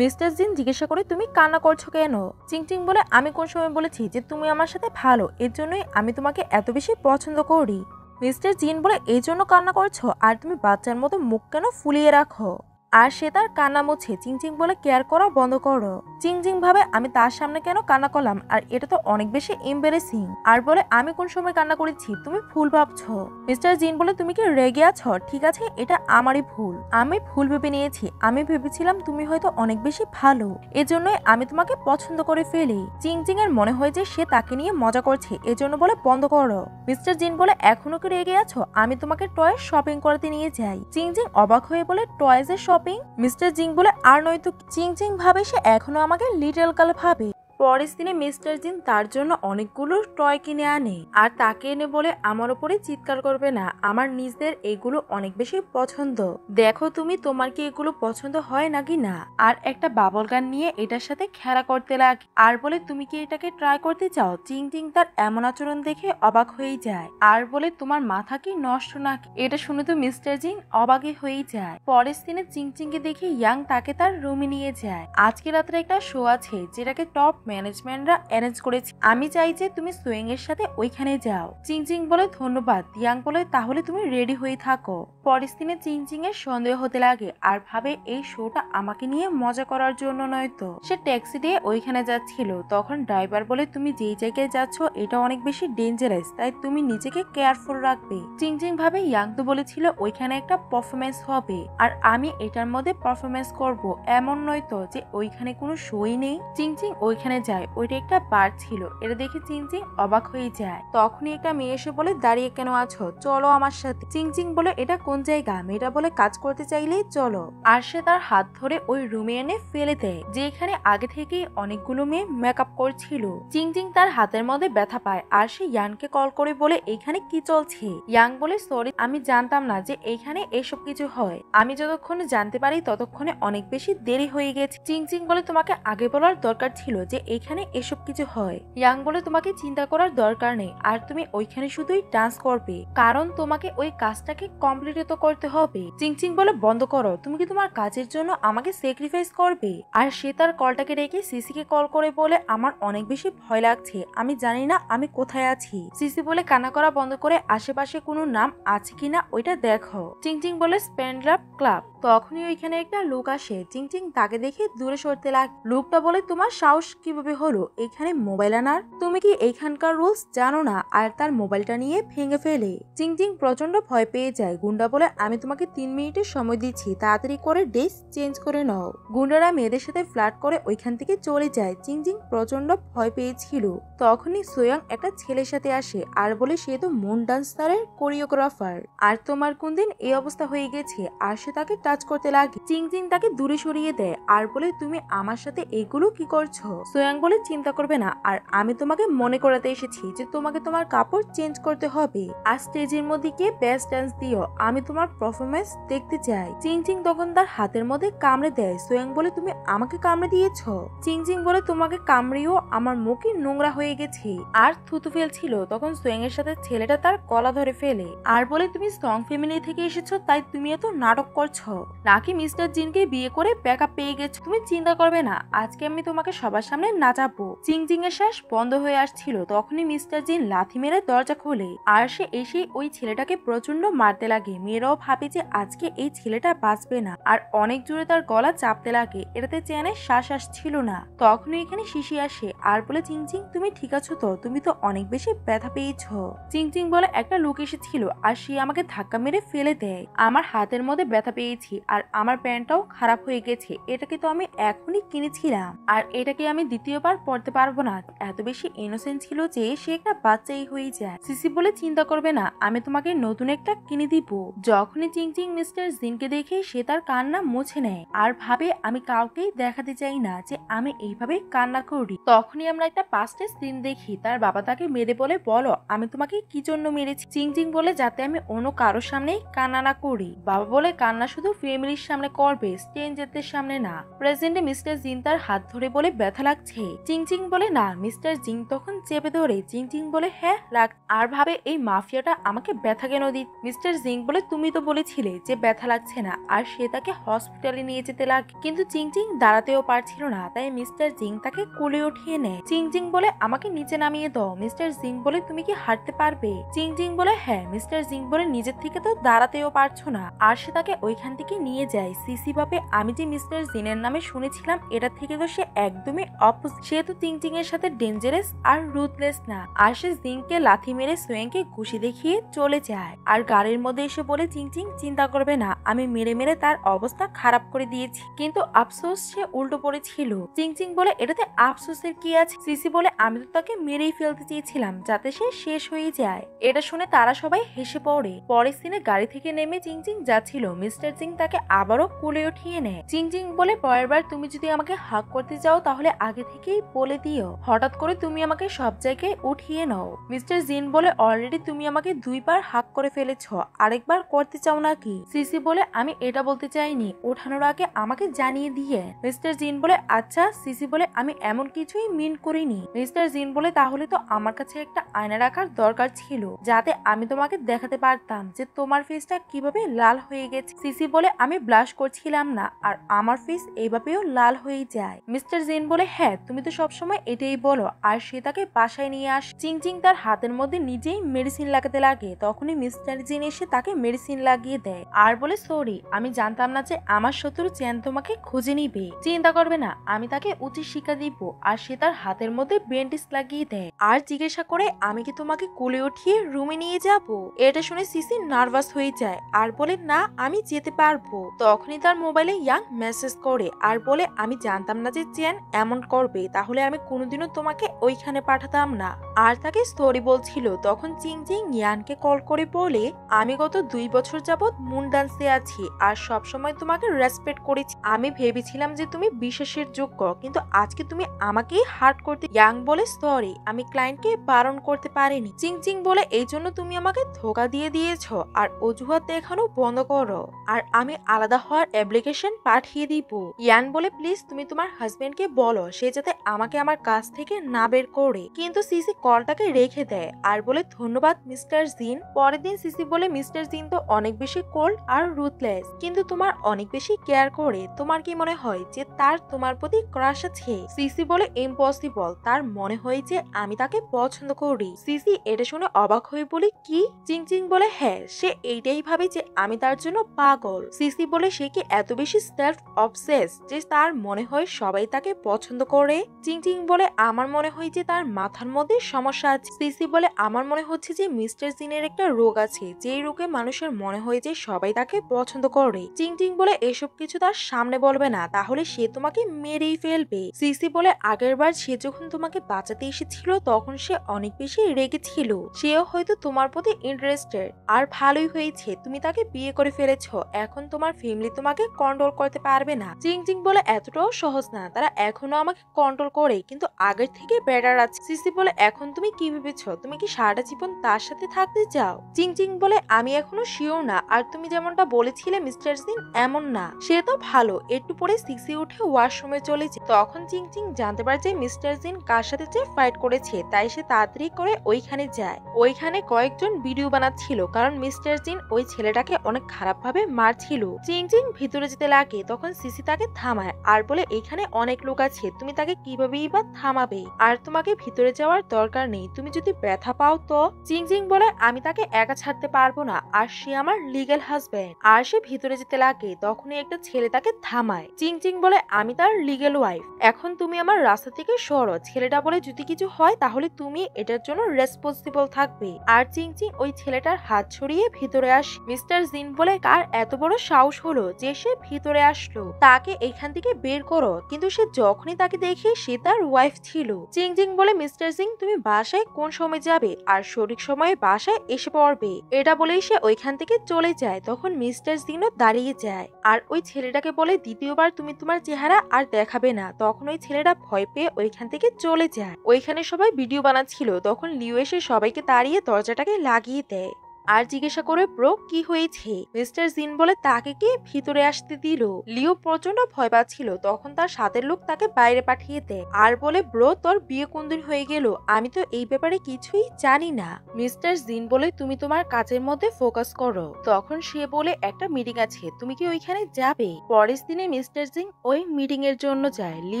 মিস্টার জিন জিজ্ঞাসা করে তুমি কান্না করছো কেন। চিংচিং বলে আমি কোন সময় বলেছি যে তুমি আমার সাথে ভালো, এর জন্যই আমি তোমাকে এত বেশি পছন্দ করি। মিস্টার জিন বলে এই জন্য কান্না করছো, আর তুমি বাচ্চার মতো মুখ কেন ফুলিয়ে রাখো। আর সে তার কান্না মুছে। চিংচিং বলে কেয়ার করা বন্ধ করো। চিংচিং ভাবে আমি তার সামনে কেন কান্না করলাম, আর এটা তো অনেক বেশি এম্বারেসিং। আর বলে আমি কোন সময় কান্না করেছি, তুমি ভুল ভাবছো। মিস্টার জিন বলে তুমি কি রেগে আছো। ঠিক আছে এটা আমারই ভুল, আমি ভুল ভেবে নিয়েছি। আমি ভেবেছিলাম তুমি হয়তো অনেক বেশি ভালো, এজন্যই আমি তোমাকে পছন্দ করে ফেলি। চিংচিং এর মনে হয় যে সে তাকে নিয়ে মজা করছে, এজন্য বলে বন্ধ করো। মিস্টার জিন বলে এখনো কি রেগে আছো, আমি তোমাকে টয় শপিং করতে নিয়ে যাই। চিংচিং অবাক হয়ে বলে টয়েজ এর শপিং। মিস্টার জিং বলে আর নয়তো। চিংচিং ভাবে সে এখনো আমাকে লিটল গার্ল ভাবে। পরের দিনে মিস্টার জিন তার জন্য অনেকগুলো টয় কিনে আনে আর তাকে এনে বলে আমার উপরে চিৎকার করবে না, আমার নিজেদের এগুলো অনেক বেশি পছন্দ, দেখো তুমি তোমার কি এগুলো পছন্দ হয় নাকি না। আর একটা বাবল গান নিয়ে এটার সাথে খেলা করতে লাগে আর বলে তুমি কি এটাকে ট্রাই করতে চাও। চিংচিং তার এমন আচরণ দেখে অবাক হয়ে যায় আর বলে তোমার মাথা কি নষ্ট নাকি। এটা শুনে তো মিস্টার জিন অবাকই হয়ে যায়। পরের দিনে চিংচিং কে দেখে ইয়াং তাকে তার রুমে নিয়ে যায়। আজকে রাত্রে একটা শো আছে যেটাকে টপ ম্যানেজমেন্টরা অ্যারেঞ্জ করেছে, আমি চাই যে তুমি সুইং এর সাথে ওইখানে যাও। চিংচিং বলে ধন্যবাদ। ইয়াং বলে তাহলে তুমি রেডি হয়ে থাকো। পরের দিনে চিংচিং এর সন্দেহ হতে লাগে আর ভাবে এই শোটা আমাকে নিয়ে মজা করার জন্য নয়তো। সে ট্যাক্সি দিয়ে ওইখানে যাচ্ছিল, তখন ড্রাইভার বলে তুমি যেই জায়গায় যাচ্ছ এটা অনেক বেশি ডেঞ্জারাস, তাই তুমি নিজেকে কেয়ারফুল রাখবে। চিংচিং ভাবে ইয়াং তো বলেছিল ওইখানে একটা পারফরমেন্স হবে আর আমি এটার মধ্যে পারফরমেন্স করব, এমন নয়তো যে ওইখানে কোনো শোই নেই। চিংচিং ওইখানে যায় ওইটা একটা বার্ড ছিল। এটা দেখে চিংচিং অবাক হয়ে যায়। তখনই একটা মেয়ে এসে বলে, দাঁড়িয়ে কেন আছো, চলো আমার সাথে। চিংচিং বলে, এটা কোন জায়গা? মেয়েটা বলে, কাজ করতে চাইলেই চলো। আর সে তার হাত ধরে ওই রুমে এনে ফেলে দেয়, যেখানে আগে থেকেই অনেকগুলো মেয়ে মেকআপ করছিল। চিংচিং তার হাতের মধ্যে ব্যথা পায় আর সে ইয়ানকে কল করে বলে, এখানে কি চলছে? ইয়াং বলে, সরি, আমি জানতাম না যে এইখানে এসব কিছু হয়। আমি যতক্ষণে জানতে পারি ততক্ষণে অনেক বেশি দেরি হয়ে গেছে। চিংচিং বলে, তোমাকে আগে বলার দরকার ছিল যে এইখানে এসব কিছু হয়। ইয়াং বলে, তোমাকে চিন্তা করার দরকার নেই, আর তুমি ওইখানে শুধুই ডান্স করবে, কারণ তোমাকে ওই কাজটাকে কমপ্লিট তো করতে হবে। চিংচিং বলে, বন্ধ করো, তুমি কি তোমার কাজের জন্য আমাকে স্যাক্রিফাইস করবে? আর সে তার কলটাকে রেখে সিসিকে কল করে বলে, আমার অনেক বেশি ভয় লাগছে, আমি জানি না আমি কোথায় আছি। সিসি বলে, কান্না করা বন্ধ করে আশেপাশে কোনো নাম আছে কিনা ওইটা দেখো। চিংচিং বলে, স্প্যান্ডলাভ ক্লাব। তখনই ওইখানে একটা লোক আসে। চিংচিং তাকে দেখে দূরে সরতে লাগে। লোকটা বলে, তোমার সাহস কিভাবে হলো এখানে মোবাইল আনার? তুমি কি এইখানকার রুলস জানো না? আর তার মোবাইলটা নিয়ে ভেঙে ফেলে। চিংচিং প্রচন্ড ভয় পেয়ে যায়। গুন্ডা বলে, আমি তোমাকে 3 মিনিটের সময় দিচ্ছি, তাড়াতাড়ি করে ড্রেস চেঞ্জ করে নাও। গুন্ডারা মেয়েদের সাথে ফ্লার্ট করে ওইখান থেকে চলে যায়। চিংচিং প্রচন্ড ভয় পেয়েছিল। তখনই সোয়াং একটা ছেলের সাথে আসে আর বলে, সে তো মুন ডান্সারের কোরিওগ্রাফার, আর তোমার কোন দিন এই অবস্থা হয়ে গেছে। আর সে তাকে টাচ করতে লাগে। চিংচিং তাকে দূরে সরিয়ে দেয় আর বলে, তুমি আমার সাথে এগুলো কি করছো? সোয়াং বলে, চিন্তা করবে না, আর আমি তোমাকে মনে করাতে এসেছি যে তোমাকে তোমার কাপড় চেঞ্জ করতে হবে, আর স্টেজের মধ্যে গিয়ে বেস্ট ডান্স দিও, আমি তোমার পারফরমেন্স দেখতে চাই। চিংচিং তখন তার হাতের মধ্যে কামড়ে দেয়। সোয়াং বলে, তুমি আমাকে কামড়ে দিয়েছ? চিংচিং বলে, তোমাকে কামড়িও আমার মুখে নোংরা হয়ে গেছে, আর থুতু ফেলছিল। তখন সোয়াং এর সাথে ছেলেটা তার গলা ধরে ফেলে আর বলে, তুমি স্ট্রং ফ্যামিলি থেকে এসেছো তাই তুমি এত নাটক করছো, নাকি মিস্টার জিনকে বিয়ে করে ব্যাকআপ পেয়ে গেছো? তুমি চিন্তা করবে না, আজকে আমি তোমাকে সবার সামনে নাচাবো। চিংচিং এর শ্বাস বন্ধ হয়ে আসছিল। তখনই মিস্টার জিন লাথি মেরে দরজা খোলে আর সে এসে ওই ছেলেটাকে প্রচন্ড মারতে লাগে। মেয়েরাও ভাবে যে আজকে এই ছেলেটা বাঁচবে না, আর অনেক জোরে তার গলা চাপতে লাগে। এটাতে চেয়ানের শ্বাস আসছিল না। তখনই এখানে শিশি আসে আর বলে, চিংচিং তুমি ঠিক আছো তো? তুমি তো অনেক বেশি ব্যথা পেয়েছো। চিংচিং বলে, একটা লোক এসেছিল আর সে আমাকে ধাক্কা মেরে ফেলে দেয়। আমার হাতের মধ্যে ব্যথা পেয়েছি, আর আমার প্যান্টটাও খারাপ হয়ে গেছে। এটাকে তো আমি এখনই কিনেছিলাম, আর এটাকে আমি দ্বিতীয়বার পড়তে পারবো না। এত বেশি ইনোসেন্ট ছিল যে সে একটা বাচ্চাই হয়ে যায়। সিসি বলে, চিন্তা করবে না, আমি তোমাকে নতুন একটা কিনে দিব। যখনই চিংচিং মিস্টার জিনকে দেখে সে তার কান্না মুছে নেয় আর ভাবে, আমি কাউকেই দেখাতে চাই না যে আমি এইভাবে কান্না করি। তখনই আমরা একটা পাস্টের সিন দেখি। তার বাবা তাকে মেরে বলে, বলো আমি তোমাকে কি জন্য মেরেছি? চিংচিং বলে, যাতে আমি অন্য কারোর সামনেই কান্না না করি। বাবা বলে, কান্না শুধু ফ্যামিলির সামনে করবে, স্ট্রেঞ্জারদের সামনে না। প্রেজেন্টে মিস্টার জিন তার হাত ধরে বলে, ব্যথা লাগছে? চিংচিং বলে, না। মিস্টার জিন তখন চেপে ধরে। চিংচিং বলে, হ্যাঁ লাগ, আর ভাবে এই মাফিয়াটা আমাকে ব্যথা কেন দি। মিস্টার জিং বলে, তুমি তো বলেছিলে যে ব্যথা লাগছে না, আর সে তাকে হসপিটালে নিয়ে যেতে লাগে। কিন্তু চিংচিং দাঁড়াতেও পারছিল না, তাই মিস্টার জিং তাকে কোলে উঠিয়ে নেয়। চিংচিং বলে, আমাকে নিচে নামিয়ে দাও। মিস্টার জিং বলে, তুমি কি হাঁটতে পারবে? চিংচিং বলে, হ্যাঁ। মিস্টার জিং বলে, নিজের থেকে তো দাঁড়াতেও পারছো না। আর সে তাকে ওইখান থেকে নিয়ে যায়। সিসি ভাবে, আমি যে মিস্টার জিনের নামে শুনেছিলাম এটা থেকে তো সে একদমই অপোজিট। সে তো চিংচিং এর সাথে ডেঞ্জারাস আর রুথলেস না। আর সে জিংকে লাথি মেরে সোয়েংকে ঘুষি দেখিয়ে চলে যায়। আর গাড়ির মধ্যে এসে বলে, চিংচিং চিন্তা করবে না, আমি মেরে মেরে তার অবস্থা খারাপ করে দিয়েছি, কিন্তু আফসোস সে উল্টো পড়েছিল। চিংচিং বলে, এটাতে আফসোসের কি আছে? সিসি বলে, আমি তো তাকে মেরেই ফেলতে চেয়েছিলাম যাতে সে শেষ হয়ে যায়। এটা শুনে তারা সবাই হেসে পড়ে। পরের সিনে গাড়ি থেকে নেমে চিংচিং যাচ্ছিল। মিস্টার জিং তাকে আবারও কোলে উঠিয়ে নেয়। চিংচিং বলে, পরের বার তুমি যদি আমাকে হাগ করতে চাও তাহলে আগে থেকেই বলে দিও, হঠাৎ করে তুমি আমাকে সব জায়গায় উঠিয়ে নাও। মিস্টার জিন বলে, অলরেডি তুমি আমাকে 2 বার হাগ করে ফেলেছ, আরেকবার করতে চাও নাকি? সিসি বলে, আমি এটা বলতে চাইনি, ওঠানোর আগে আমাকে জানিয়ে দিয়ে। মিস্টার জিন বলে, আচ্ছা। সিসি বলে, আমি এমন কিছুই মিন করিনি। মিস্টার জিন বলে, তাহলে তো আমার কাছে একটা আয়না রাখার দরকার ছিল, যাতে আমি তোমাকে দেখাতে পারতাম যে তোমার ফেসটা কিভাবে লাল হয়ে গেছে। সিসি বলে, আমি ব্লাশ করছিলাম না, আর আমার ফেস এইভাবেও লাল হয়ে যায়। মিস্টার জিন বলে, হ্যাঁ তুমি তো সবসময় এটাই বলো। আর সে তাকে বাসায় নিয়ে আসে। চিংচিং তার হাতের মধ্যে নিজেই মেডিসিন লাগাতে লাগে। তখনই মিস্টার জিন এসে তাকে মেডিসিন লাগিয়ে দেয় আর বলে, সরি, আমি জানতাম না যে আমার শত্রু চ্যান তোমাকে খুঁজে নিবে। চিন্তা করবে না, আমি তাকে উচিত শিক্ষা দিব। আর সে তার হাতের মধ্যে ব্যান্ডেজ লাগিয়ে দেয় আর জিজ্ঞাসা করে, আমি কি তোমাকে কোলে উঠিয়ে রুমে নিয়ে যাব? এটা শুনে সিসি নার্ভাস হয়ে যায় আর বলে, না আমি যেতে পারবো পারবো। তখনই তার মোবাইলে ইয়াং মেসেজ করে আর বলে আমি জানতাম না যে চেন এমন করবে, তাহলে আমি কোনোদিনও তোমাকে ওইখানে পাঠাতাম না। আর তাকে স্টোরি বলছিল। তখন চিংচিং ইয়ানকে কল করে বলে আমি গত 2 বছর যাবৎ মুন ডান্সে আছি আর সবসময় তোমাকে রেসপেক্ট করেছি। আমি ভেবেছিলাম যে তুমি বিশ্বাসের যোগ্য, কিন্তু আজকে তুমি আমাকেই হার্ট করতে। ইয়াং বলে সরি, আমি ক্লায়েন্টকে বারণ করতে পারিনি। চিংচিং বলে এই জন্য তুমি আমাকে ধোকা দিয়েছো আর অজুহাত দেখানো বন্ধ করো, আর আমি আলাদা হওয়ার অ্যাপ্লিকেশন পাঠিয়ে দিব। ইয়ান বলে প্লিজ তুমি তোমার হাজবেন্ডকে বলো সে যাতে আমাকে আমার কাছ থেকে না বের করে। কিন্তু সিসি কলটাকে রেখে দেয় আর বলে ধন্যবাদ মিস্টার জিন। পরের দিন সিসি বলে মিস্টার জিন তো অনেক বেশি কোল্ড আর রুথলেস, কিন্তু তোমার অনেক বেশি কেয়ার করে। তোমার কি মনে হয় যে তার তোমার প্রতি ক্রাশ আছে? সিসি বলে ইম্পসিবল, তার মনে হয় যে আমি তাকে পছন্দ করি। সিসি এটা শুনে অবাক হয়ে বলে কি? চিংচিং বলে হ্যাঁ, সে এইটাই ভাবে যে আমি তার জন্য পাগল। সিসি বলে সে কি এত বেশি সেলফ অবসেস যে তার মনে হয় সবাই তাকে পছন্দ করে? চিংচিং বলে আমার মনে হয় যে তার মাথার মধ্যে সমস্যা আছে। সিসি বলে আমার মনে হচ্ছে যে মিস্টার জিনের একটা রোগ আছে, যে রোগে মানুষের মনে হয় যে সবাই তাকে পছন্দ করে। চিংচিং বলে এসব কিছু তার সামনে বলবে না, তাহলে সে তোমাকে মেরেই ফেলবে। সিসি বলে আগের বার সে যখন তোমাকে বাঁচাতে এসেছিল তখন সে অনেক বেশি রেগেছিল, সেও হয়তো তোমার প্রতি ইন্টারেস্টেড। আর ভালোই হয়েছে তুমি তাকে বিয়ে করে ফেলেছো, এখন তোমার ফ্যামিলি তোমাকে কন্ট্রোল করতে পারবে না। চিংচিং বলে এতটাও সহজ না, তারা এখনো আমাকে কন্ট্রোল করে, কিন্তু আগের থেকে বেটার আছে। সিসি বলে এখন তুমি কি ভেবেছো, তুমি কি সারাটা জীবন তার সাথে থাকতে চাও? চিংচিং বলে আমি এখনো শিওর না, আর তুমি যেমনটা বলেছিলে মিস্টার জিন এমন না। সে তো ভালো। একটু পরে সিসি উঠে ওয়াশরুমে চলে যায়। তখন চিংচিং জানতে পারে যে মিস্টার জিন কার সাথে যে ফাইট করেছে, তাই সে তাড়াতাড়ি করে ওইখানে যায়। ওইখানে কয়েকজন ভিডিও বানাচ্ছিল, কারণ মিস্টার জিন ওই ছেলেটাকে অনেক খারাপ ভাবে মারছিল। চিংচিং ভিতরে যেতে লাগে, তখন সিসি তাকে থামায় আর বলে এখানে অনেক লোক আছে, তুমি তাকে কিভাবেই বা থামাবে? আর তোমাকে ভিতরে যাওয়ার দরকার নেই, তুমি যদি ব্যথা পাও তো। চিংচিং বলে আমি তাকে একা ছাড়তে পারবো না, আর সে আমার লিগ্যাল হাজবেন্ড। আর সে ভিতরে যেতে লাগে, তখনই একটা ছেলে তাকে থামায়। চিংচিং বলে আমি তার লিগ্যাল ওয়াইফ, এখন তুমি আমার রাস্তা থেকে সরো। ছেলেটা বলে যদি কিছু হয় তাহলে তুমি এটার জন্য রেসপন্সিবল থাকবে। আর চিংচিং ওই ছেলেটার হাত ছড়িয়ে ভিতরে আসে। মিস্টার জিন বলে কার এত বড় সাহস হলো যে সে ভিতরে আসলো, তাকে এখান থেকে বের করো। কিন্তু সে যখনই তাকে দেখে সে তার ওয়াইফ ছিল। চিংচিং বলে মিস্টার জিং তুমি বাসায় কোন সময় যাবে, আর সঠিক সময়ে বাসায় এসে পড়বে। এটা বলেই সে ওইখান থেকে চলে যায়। তখন মিস্টার জিনও দাঁড়িয়ে যায় আর ওই ছেলেটাকে বলে দ্বিতীয়বার তুমি তোমার চেহারা আর দেখাবে না। তখন ওই ছেলেটা ভয় পেয়ে ওইখান থেকে চলে যায়। ওইখানে সবাই ভিডিও বানাচ্ছিল, তখন লিও এসে সবাইকে তাড়িয়ে দরজাটাকে লাগিয়ে দেয় আর জিজ্ঞাসা করে ব্রো কি হয়েছে। মিস্টার জিন বলে তাকে কি ভিতরে আসতে দিল? লিও প্রচন্ড ভয় পাচ্ছিল, তখন তার সাথের লোক তাকে বাইরে পাঠিয়ে দেয় আর বলে ব্রো তোর বিয়ে কোনদিন হয়ে গেল, আমি তো এই ব্যাপারে কিছুই জানি না। মিস্টার জিন বলে তুমি তোমার কাজের মধ্যে ফোকাস করো। তখন সে বলে একটা মিটিং আছে, তুমি কি ওইখানে যাবে? পরের দিনে মিস্টার জিন ওই মিটিং এর জন্য যায়। লি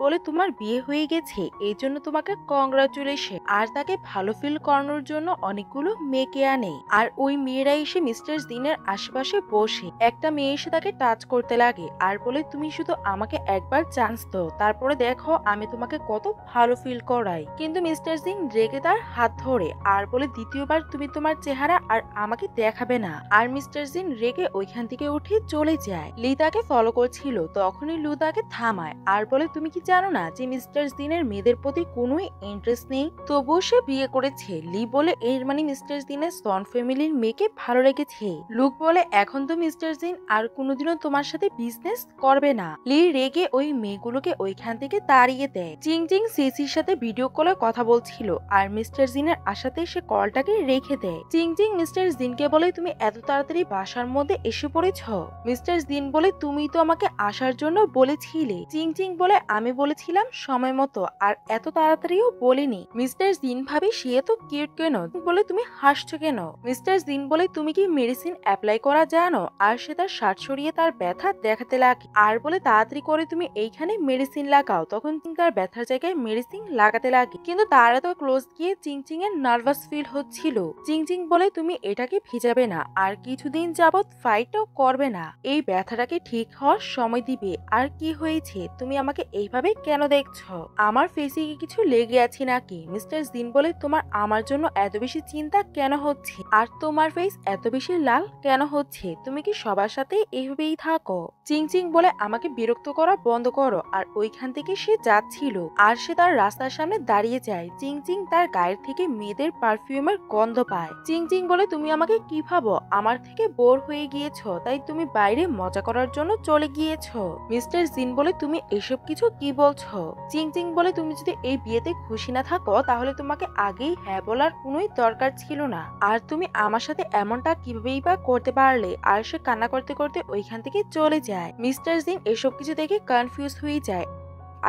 বলে তোমার বিয়ে হয়ে গেছে, এই জন্য তোমাকে কংগ্রাচুলেশন। আর তাকে ভালো ফিল করানোর জন্য অনেকগুলো মেয়েকে আনে, আর ওই মেয়েরা এসে মিস্টার জিনের আশেপাশে বসে। একটা মেয়ে এসে তাকে টাচ করতে লাগে আর বলে তুমি শুধু আমাকে একবার চান্স দাও, তারপরে দেখো আমি তোমাকে কত ভালো ফিল করাই। কিন্তু মিস্টার জিন রেগে তার হাত ধরে আর বলে দ্বিতীয়বার তুমি তোমার চেহারা আর আমাকে দেখাবে না। আর মিস্টার জিন রেগে ওইখান থেকে উঠে চলে যায়। লি তাকে ফলো করছিল, তখনই লু তাকে থামায় আর বলে তুমি কি জানো না যে মিস্টার জিনের মেয়েদের প্রতি কোনোই ইন্টারেস্ট নেই, তবুও সে বিয়ে করেছে। লি বলে এর মানে মিস্টার জিনের সন ফ্যামিলির মেয়েকে ভালো লেগেছে। লুক বলে এখন তো মিস্টার জিন আর কোনোদিনও তোমার সাথে বিজনেস করবে না। লি রেগে ওই মেয়েগুলোকে ওইখান থেকে তাড়িয়ে দেয়। চিংচিং সিসির সাথে ভিডিও কলে কথা বলছিল আর মিস্টার জিনের আশাতে সে কলটাকে রেখে দেয়। চিংচিং মিস্টার জিনকে বলে তুমি এত তাড়াতাড়ি বাসার মধ্যে এসে পড়েছ? মিস্টার জিন বলে তুমি তো আমাকে আসার জন্য বলেছিলে। চিংচিং বলে আমি বলেছিলাম সময় মতো, আর এত তাড়াতাড়িও বলিনি। মিস্টার জিন ভাবি সে তো কিউট কেন, বলে তুমি হাসছো কেন? মিস্টার জিন বলে তুমি কি মেডিসিন অ্যাপ্লাই করা জানো? আর সে তার শার্ট সরিয়ে তার ব্যথা দেখাতে লাগে আর বলে তাড়াতাড়ি করে তুমি এইখানে মেডিসিন লাগাও। তখন তার ব্যথার জায়গায় মেডিসিন লাগাতে লাগে, কিন্তু তার এত ক্লোজ গিয়ে চিংচিং এর নার্ভাস ফিল হচ্ছিল। চিংচিং বলে তুমি এটাকে ভিজাবে না আর কিছুদিন যাবত ফাইটও করবে না, এই ব্যথাটাকে ঠিক হওয়ার সময় দিবে। আর কি হয়েছে, তুমি আমাকে এইভাবে কেন দেখছো? আমার ফেসে কি কিছু লেগে আছে নাকি? মিস্টার জিন বলে তোমার আমার জন্য এত বেশি চিন্তা কেন হচ্ছে? আর তোমার ফেস এত বেশি লাল কেন হচ্ছে? তুমি কি সবার সাথে এইভাবেই থাকো? চিংচিং বলে আমাকে বিরক্ত করা বন্ধ করো। আর ওইখান থেকে সে যাচ্ছিল আর সে তার রাস্তার সামনে দাঁড়িয়ে যায়। চিংচিং তার গায়ের থেকে মেয়েদের পারফিউমের গন্ধ পায়। চিংচিং বলে তুমি আমাকে কি ভাবো? আমার থেকে বোর হয়ে গিয়েছো তাই তুমি বাইরে মজা করার জন্য চলে গিয়েছো। মিস্টার জিন বলে তুমি এসব কিছু কি বলছো? চিংচিং বলে তুমি যদি এই বিয়েতে খুশি না থাকো তাহলে তোমাকে আগেই হ্যাঁ বলার কোনোই দরকার ছিল না। আর তুমি আমার সাথে এমনটা কিভাবেই বা করতে পারলে? আর সে কান্না করতে করতে ওইখান থেকে চলে যায়। মিস্টার জিন এসব কিছু দেখে কনফিউজ হয়ে যায়।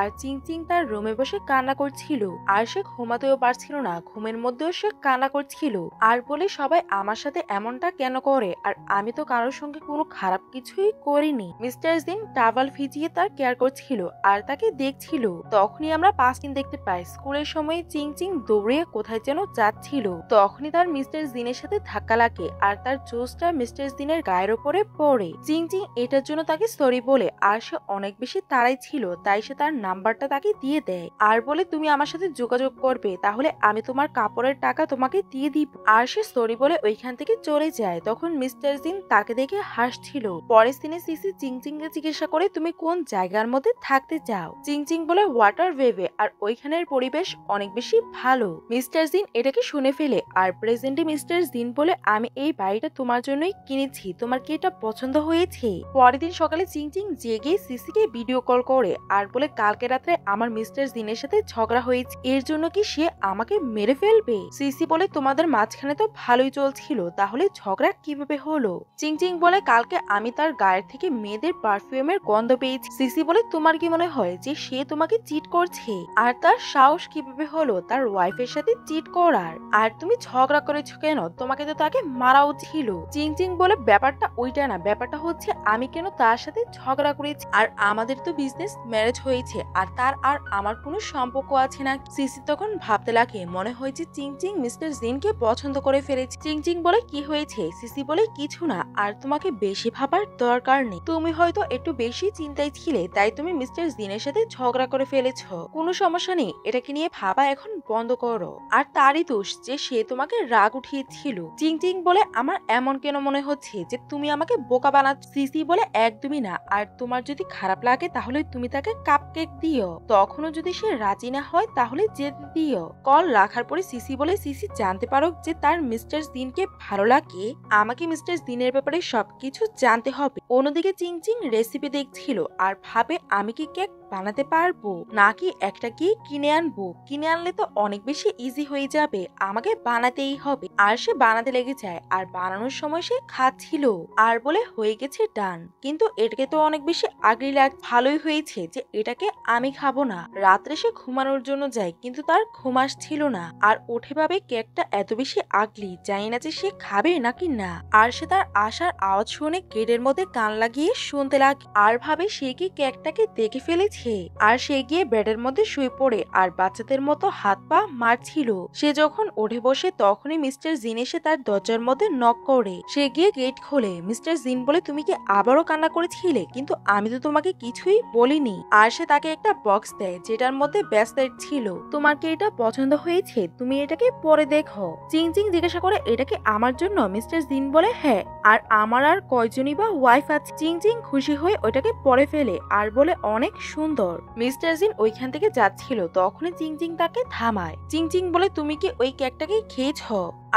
আর চিংচিং তার রুমে বসে কান্না করছিল আর সে ঘুমাতেও পারছিল না। ঘুমের মধ্যেও সে কান্না করছিল আর বলে সবাই আমার সাথে এমনটা কেন করে? আর আমি তো কারোর সঙ্গে কোনো খারাপ কিছুই করিনি। মিস্টার জিন টাওয়াল ভিজিয়ে তার কেয়ার করছিল আর তাকে দেখছিল। তখনই আমরা 5 দিন দেখতে পাই স্কুলের সময় চিংচিং দৌড়ে কোথায় যেন যাচ্ছিল। তখনই তার মিস্টার জিনের সাথে ধাক্কা লাগে আর তার জোসটা মিস্টার জিনের গায়ের ওপরে পড়ে। চিংচিং এটার জন্য তাকে সরি বলে আর সে অনেক বেশি তাড়াই ছিল তাই সে তার নাম্বারটা তাকে দিয়ে দেয় আর বলে তুমি আমার সাথে যোগাযোগ করবে তাহলে আমি তোমার কাপড়ের টাকা তোমাকে দিয়ে দিব। আর সে সরি বলে ওইখান থেকে চলে যায়। তখন মিস্টার জিন তাকে দেখে হাসছিল। পরের দিনে সিসি চিংচিং কে জিজ্ঞাসা করে তুমি কোন জায়গার মধ্যে থাকতে চাও? চিংচিং বলে ওয়াটার ওয়েভে, আর ওইখানের পরিবেশ অনেক বেশি ভালো। মিস্টার জিন এটাকে শুনে ফেলে আর প্রেজেন্টে মিস্টার জিন বলে আমি এই বাড়িটা তোমার জন্যই কিনেছি, তোমার কি এটা পছন্দ হয়েছে? পরের দিন সকালে চিংচিং জেগে সিসিকে ভিডিও কল করে আর বলে কালকে রাত্রে আমার মিস্টার জিনের সাথে ঝগড়া হয়েছে, এর জন্য কি সে আমাকে মেরে ফেলবে? সিসি বলে তোমাদের মাঝখানে তো ভালোই চলছিল, তাহলে ঝগড়া কিভাবে হলো? চিংচিং বলে কালকে আমি তার গায়ের থেকে মেয়েদের পারফিউমের গন্ধ পেয়েছি। সিসি বলে তোমার কি মনে হয় যে সে তোমাকে চিট করছে? আর তার সাহস কিভাবে হলো তার ওয়াইফের সাথে চিট করার? আর তুমি ঝগড়া করেছো কেন? তোমাকে তো তাকে মারা উচিত ছিল। চিংচিং বলে ব্যাপারটা ওইটা না, ব্যাপারটা হচ্ছে আমি কেন তার সাথে ঝগড়া করেছি, আর আমাদের তো বিজনেস ম্যারেজ হয়েছে আর তার আর আমার কোনো সম্পর্ক আছে না। সিসি তখন ভাবতে লাগে মনে হয়েছে চিংচিং মিস্টার জিনকে পছন্দ করে ফেলেছে। চিংচিং বলে কি হয়েছে? সিসি বলে কিছু না, আর তোমাকে বেশি ভাবার দরকার নেই, তুমি হয়তো একটু বেশি চিন্তায় ছিলে তাই তুমি মিস্টার জিনের সাথে ঝগড়া করে ফেলেছ। কোনো সমস্যা নেই, এটাকে নিয়ে ভাবা এখন বন্ধ করো। আর তারই দোষ যে সে তোমাকে রাগ উঠিয়েছিল। চিংচিং বলে আমার এমন কেন মনে হচ্ছে যে তুমি আমাকে বোকা বানাচ্ছ? সিসি বলে একদমই না, আর তোমার যদি খারাপ লাগে তাহলে তুমি তাকে কাপকেক দিও, তখনও যদি সে রাজি না হয় তাহলে যেতে দিও। কল রাখার পরে সিসি বলে সিসি জানতে পারো যে তার মিস্টার জিনকে ভালো লাগে, আমাকে মিস্টার জিনের ব্যাপারে সবকিছু জানতে হবে। অন্যদিকে চিংচিং রেসিপি দেখছিল আর ভাবে আমি কি কেক বানাতে পারবো নাকি একটা কেক কিনে আনবো। কিনে আনলে তো অনেক বেশি ইজি হয়ে যাবে, আমাকে বানাতেই হবে। আর সে বানাতে লেগে যায় আর বানানোর সময় সে খাচ্ছিল আর বলে হয়ে গেছে ডান, কিন্তু এটাকে তো অনেক বেশি আগলি লাগ। ভালোই হয়েছে যে এটাকে আমি খাবো না। রাত্রে সে ঘুমানোর জন্য যায় কিন্তু তার ঘুম আসছিল না আর উঠে ভাবে কেকটা এত বেশি আগলি, জানি না যে সে খাবে নাকি না। আর সে তার আসার আওয়াজ শুনে গেটের মধ্যে কান লাগিয়ে শুনতে লাগে আর ভাবে সে কি কেকটাকে দেখে ফেলেছে। আর সে গিয়ে বেডের মধ্যে শুয়ে পড়ে আর বাচ্চাদের মতো হাত পা মারছিল। সে যখন উঠে বসে তখনই মিস্টার জিন এসে তার দরজার মধ্যে নক করে। সে গিয়ে গেট খোলে। মিস্টার জিন বলে তুমি কি আবারও কান্না করেছিলে? কিন্তু আমি তো তোমাকে কিছুই বলিনি। আর সে তাকে একটা বক্স দেয় যেটার মধ্যে ব্রেসলেট ছিল। তোমার কি এটা পছন্দ হয়েছে? তুমি এটাকে পরে দেখো। চিংচিং জিজ্ঞাসা করে এটা কি আমার জন্য? মিস্টার জিন বলে হ্যাঁ, আর আমার আর কয়জনই বা ওয়াইফ আছে। চিংচিং খুশি হয়ে ওটাকে পরে ফেলে আর বলে অনেক সুন্দর। মিস্টার জিন ওইখান থেকে যাচ্ছিল তখনই চিংচিং তাকে থামায়। চিংচিং বলে তুমি কি ওই কেকটাকে খেয়েছ?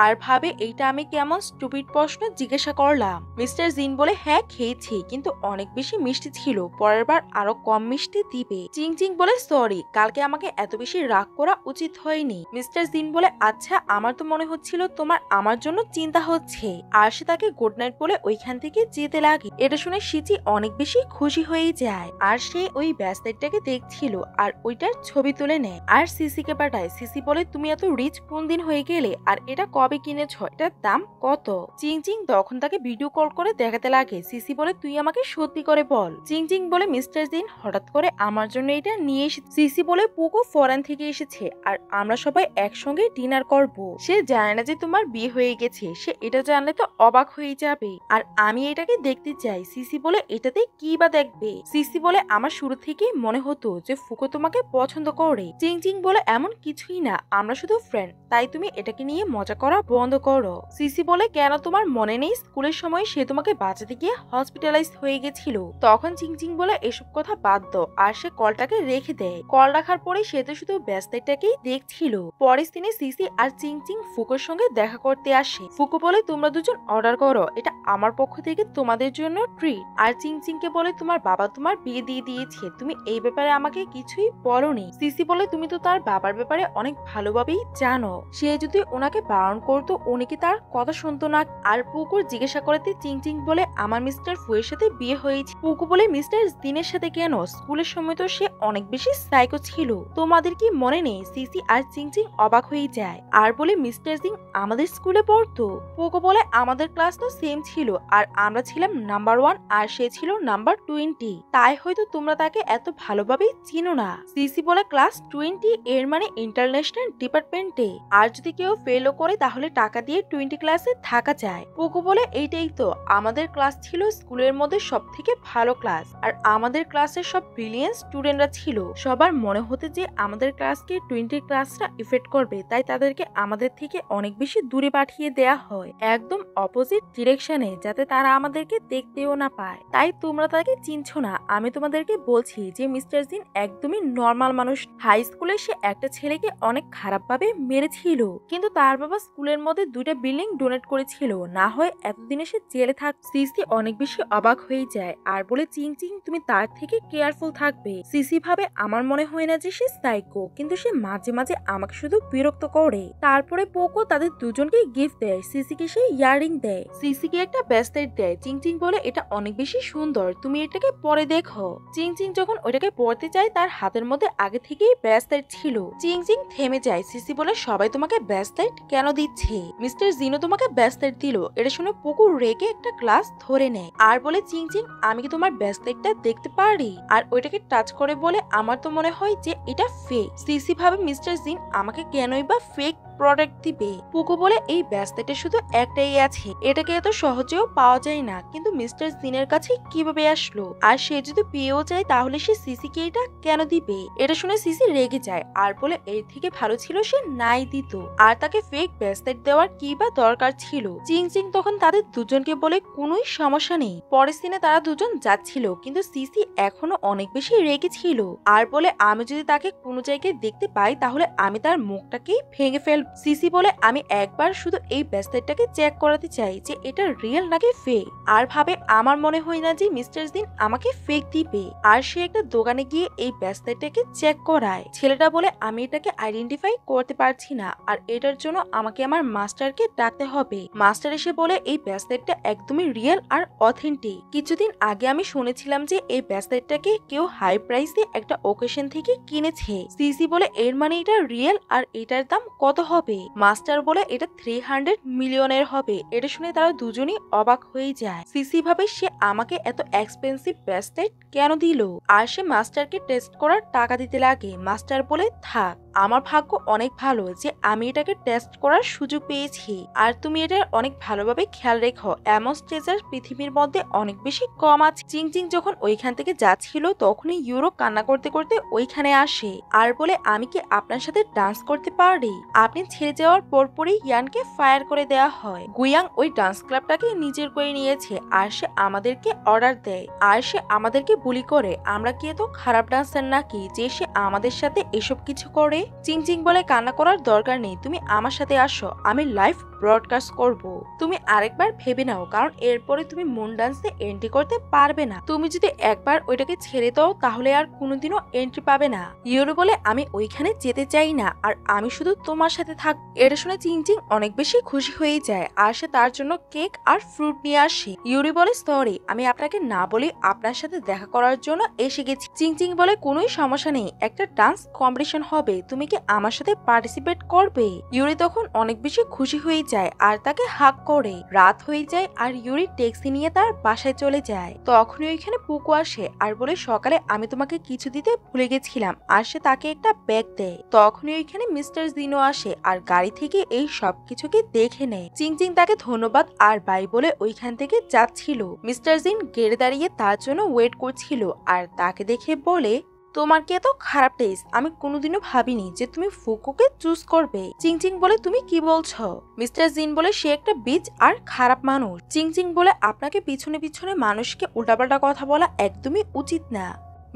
আর ভাবে এইটা আমি কেমন স্টুপিড প্রশ্ন জিজ্ঞাসা করলাম। মিস্টার জিন বলে হ্যাঁ খেয়েছি, কিন্তু অনেক বেশি মিষ্টি ছিল, পরের বার আরো কম মিষ্টি দিবে। চিংচিং বলে সরি, কালকে আমাকে এত বেশি রাগ করা উচিত হয়নি। মিস্টার জিন বলে আচ্ছা, আমার তো মনে হচ্ছিল তোমার আমার জন্য চিন্তা হচ্ছে। আর সে তাকে গুড নাইট বলে ওইখান থেকে যেতে লাগে। এটা শুনে সিচি অনেক বেশি খুশি হয়ে যায় আর সে ওই ব্রেসলেটটাকে দেখছিল আর ওইটার ছবি তুলে নেয় আর সিসিকে পাঠায়। সিসি বলে তুমি এত রিচ কোন দিন হয়ে গেলে, আর এটা কবে কিনেছ, এটার দাম কত? চিংচিং তখন তাকে ভিডিও কল করে দেখাতে লাগে। সিসি বলে তুই আমাকে সত্যি করে বল। চিংচিং বলে মিস্টার জিন হঠাৎ করে আমার জন্য এটা নিয়ে এসেছে। সিসি বলে পুকো ফরেন থেকে এসেছে আর আমরা সবাই একসঙ্গে ডিনার করব। সে জানে না যে তোমার বিয়ে হয়ে গেছে, সে এটা জানলে তো অবাক হয়ে যাবে আর আমি এটাকে দেখতে চাই। সিসি বলে এটাতে কি বা দেখবে? সিসি বলে আমার শুরু থেকে মনে হতো যে ফুকো তোমাকে পছন্দ করে। চিংচিং বলে এমন কিছুই না, আমরা শুধু ফ্রেন্ড, তাই তুমি এটাকে নিয়ে মজা করো করা বন্ধ করো। সিসি বলে, কেন তোমার মনে নেই স্কুলের সময় সে তোমাকে বাঁচাতে গিয়ে হসপিটালাইজ হয়ে গেছিল? তখন চিংচিং বলে, এসব কথা বাদ দাও, আর সে কলটাকে রেখে দেয়। কল রাখার পরে সে তো শুধু ব্যস্তটাকেই দেখছিল। পরের দিনে সিসি আর চিংচিং ফুকুর সঙ্গে দেখা করতে আসে। ফুকু বলে, তোমরা দুজন অর্ডার করো, এটা আমার পক্ষ থেকে তোমাদের জন্য ট্রিট। আর চিংচিংকে বলে, তোমার বাবা তোমার বিয়ে দিয়ে দিয়েছে, তুমি এই ব্যাপারে আমাকে কিছুই বলোনি। সিসি বলে, তুমি তো তার বাবার ব্যাপারে অনেক ভালোভাবেই জানো, সে যদি ওনাকে বারণ করতো উনি কি তার কথা শুনতো না? আর পুকুর জিজ্ঞাসা করতে চিংচিং বলে, আমার মিস্টার ফুয়ের সাথে বিয়ে হয়েছে। পুকু বলে, মিস্টার দিনের সাথে কেন? স্কুলের সময় তো সে অনেক বেশি সাইকো ছিল, তোমাদের কি মনে নেই? সিসি আর চিংচিং অবাক হয়ে যায় আর বলে, মিস্টার জিং আমাদের স্কুলে পড়তো? পুকু বলে, আমাদের ক্লাস তো সেম ছিল, আর আমরা ছিলাম নাম্বার 1 আর সে ছিল নাম্বার 20, তাই হয়তো তোমরা তাকে এত ভালোভাবে চিনো না। সিসি বলে, ক্লাস 20 এর মানে ইন্টারন্যাশনাল ডিপার্টমেন্টে, আর যদি কেউ ফেলও করে তাহলে টাকা দিয়ে 20 ক্লাসে থাকা যায়। পুকু বলে, এইটাই তো, আমাদের ক্লাস ছিল স্কুলের মধ্যে সব থেকে ভালো ক্লাস, আর আমাদের ক্লাসের সব ব্রিলিয়েন্ট স্টুডেন্টরা ছিল। সবার মনে হতে যে আমাদের ক্লাসকে 20 ক্লাসটা ইফেক্ট করবে, তাই তাদেরকে আমাদের থেকে অনেক বেশি দূরে পাঠিয়ে দেয়া হয়, একদম অপোজিট ডিরেকশনে, যাতে তারা আমাদেরকে দেখতেও না পায়। তাই তোমরা তাকে চিনছো না। আমি তোমাদেরকে বলছি যে মিস্টার জিন একদমই নর্মাল মানুষ। হাই স্কুলে সে একটা ছেলেকে অনেক খারাপভাবে মেরেছিল, কিন্তু তার বাবা স্কুলের মধ্যে 2টা বিল্ডিং ডোনেট করেছিল, না হয় এতদিনে সে জেলে থাক। সিসি অনেক বেশি অবাক হয়ে যায় আর বলে, চিংচিং তুমি তার থেকে কেয়ারফুল থাকবে। সিসি ভাবে, আমার মনে হয় না যে সে সাইকো, কিন্তু সে মাঝে মাঝে আমাকে শুধু বিরক্ত করে। তারপরে পোকো তাদের দুজনকে গিফট দেয়। সিসিকে সে ইয়াররিং দেয়, সিসিকে একটা ব্রেসলেট দেয়। চিংচিং বলে, এটা অনেক বেশি সুন্দর, তুমি এটাকে পরে দেখো। চিংচিং যখন ওটাকে পরতে চায় তার হাতের মধ্যে আগে থেকেই ব্রেসলেট ছিল। চিংচিং থেমে যায়। সিসি বলে, সবাই তোমাকে ব্রেসলেট কেন দিচ্ছে? মিস্টার জিনো তোমাকে ব্রেসলেট দিল। এটা শুনে পুকুর রেগে একটা গ্লাস ধরে নেয় আর বলে, চিংচিং আমি কি তোমার ব্রেসলেটটা দেখতে পারি? আর ওইটাকে টাচ করে বলে, আমার তো মনে হয় যে এটা ফেক। সিসি ভাবে, মিস্টার জিন আমাকে কেনই বা ফেক প্রোডাক্ট দিবে? পুকু বলে, এই ব্রেসলেটে শুধু একটাই আছে, এটাকে এত সহজেও পাওয়া যায় না, কিন্তু মিস্টার জিনের কাছে কিভাবে আসলো? আর সে যদি পেয়েও যায় তাহলে সে সিসিকে এটা কেন দিবে? এটা শুনে সিসি রেগে যায় আর বলে, এর থেকে ভালো ছিল সে নাই দিত, আর তাকে ফেক ব্রেসলেট দেওয়ার কি বা দরকার ছিল? চিংচিং তখন তাদের দুজনকে বলে, কোনোই সমস্যা নেই। পরের দিনে তারা দুজন যাচ্ছিল, কিন্তু সিসি এখনো অনেক বেশি রেগে ছিল আর বলে, আমি যদি তাকে কোনো জায়গায় দেখতে পাই তাহলে আমি তার মুখটাকেই ভেঙে ফেলব। সিসি বলে, আমি একবার শুধু এই ব্রেসলেটটাকে চেক করাতে চাই যে এটা রিয়েল নাকি ফেক। আর ভাবে, আমার মনে হয় না যে মিস্টার জিন আমাকে ফেক দিবে। আর সে একটা দোকানে গিয়ে এই ব্রেসলেটটাকে চেক করায়। ছেলেটা বলে, আমি এটাকে আইডেন্টিফাই করতে পারছি না, আর এটার জন্য আমাকে আমার মাস্টারকে ডাকতে হবে। মাস্টার এসে বলে, এই ব্রেসলেটটা একদমই রিয়েল আর অথেন্টিক। কিছুদিন আগে আমি শুনেছিলাম যে এই ব্রেসলেটটাকে কেউ হাই প্রাইসে একটা ওকেশন থেকে কিনেছে। সিসি বলে, এর মানে এটা রিয়েল, আর এটার দাম কত হবে? মাস্টার বলে, এটা 300 মিলিয়নের হবে। এটা শুনে তারা দুজনই অবাক হয়ে যায়। সিসি ভাবে, সে আমাকে এত এক্সপেন্সিভ ব্রেসলেট কেন দিল? আর সে মাস্টারকে টেস্ট করার টাকা দিতে লাগে। মাস্টার বলে, থাক, আমার ভাগ্য অনেক ভালো যে আমি এটাকে টেস্ট করার সুযোগ পেয়েছি, আর তুমি এটা অনেক ভালোভাবে খেয়াল রেখো, এমন স্ট্রেচার পৃথিবীর মধ্যে অনেক বেশি কম আছে। চিংচিং যখন ওইখান থেকে যাচ্ছিল তখনই ইউরো কান্না করতে করতে ওইখানে আসে আর বলে, আমি কি আপনার সাথে ডান্স করতে পারি? আপনি ছেড়ে যাওয়ার পরপরই ইয়ানকে ফায়ার করে দেওয়া হয়। গুয়াং ওই ডান্স ক্লাবটাকে নিজের করে নিয়েছে, আর সে আমাদেরকে অর্ডার দেয়, আর সে আমাদেরকে বুলি করে আমরা কি এত খারাপ ডান্সার নাকি যে সে আমাদের সাথে এসব কিছু করে? চিংচিং বলে, কান্না করার দরকার নেই, তুমি আমার সাথে আসো, আমি লাইভ ব্রডকাস্ট করব। তুমি আরেকবার ভেবে নাও, কারণ এরপরে তুমি মুন ডান্সে এন্ট্রি করতে পারবে না। তুমি যদি একবার ওইটাকে ছেড়ে দাও তাহলে আর কোনোদিনও এন্ট্রি পাবে না। ইউরো বলে, আমি ওইখানে যেতে চাই না, আর আমি শুধু তোমার সাথে থাক। এটা শুনে চিংচিং অনেক বেশি খুশি হয়ে যায়, আর সে তার জন্য কেক আর ফ্রুট নিয়ে আসে। ইউরি বলে, সরি, আমি আপনাকে না বলে আপনার সাথে দেখা করার জন্য এসে গেছি। চিংচিং বলে, কোনোই সমস্যা নেই, একটা ডান্স কম্পিটিশন হবে, তুমি কি আমার সাথে পার্টিসিপেট করবে? ইউরি তখন অনেক বেশি খুশি হয়ে যায় আর তাকে হাগ করে। রাত হয়ে যায় আর ইউরি ট্যাক্সি নিয়ে তার বাসায় চলে যায়। তখনই ওইখানে পুকু আসে আর বলে, সকালে আমি তোমাকে কিছু দিতে ভুলে গেছিলাম, আর সে তাকে একটা ব্যাগ দেয়। তখনই ওইখানে মিস্টার জিনো আসে আর গাড়ি থেকে এই সব কিছুকে দেখে নেয়। চিংচিং তাকে ধন্যবাদ আর বাই বলে ওইখান থেকে যাচ্ছিল। মিস্টার জিন গেড়ে দাঁড়িয়ে তার জন্য ওয়েট করছিল আর তাকে দেখে বলে, তোমার কি এত খারাপ টেস্ট? আমি কোনোদিনও ভাবিনি যে তুমি ফুকুকে চুজ করবে। চিংচিং বলে তুমি কি বলছো? মিস্টার জিন বলে সে একটা বিচ আর খারাপ মানুষ। চিংচিং বলে আপনাকে পিছনে পিছনে মানুষকে উল্টাপাল্টা কথা বলা একদমই উচিত না।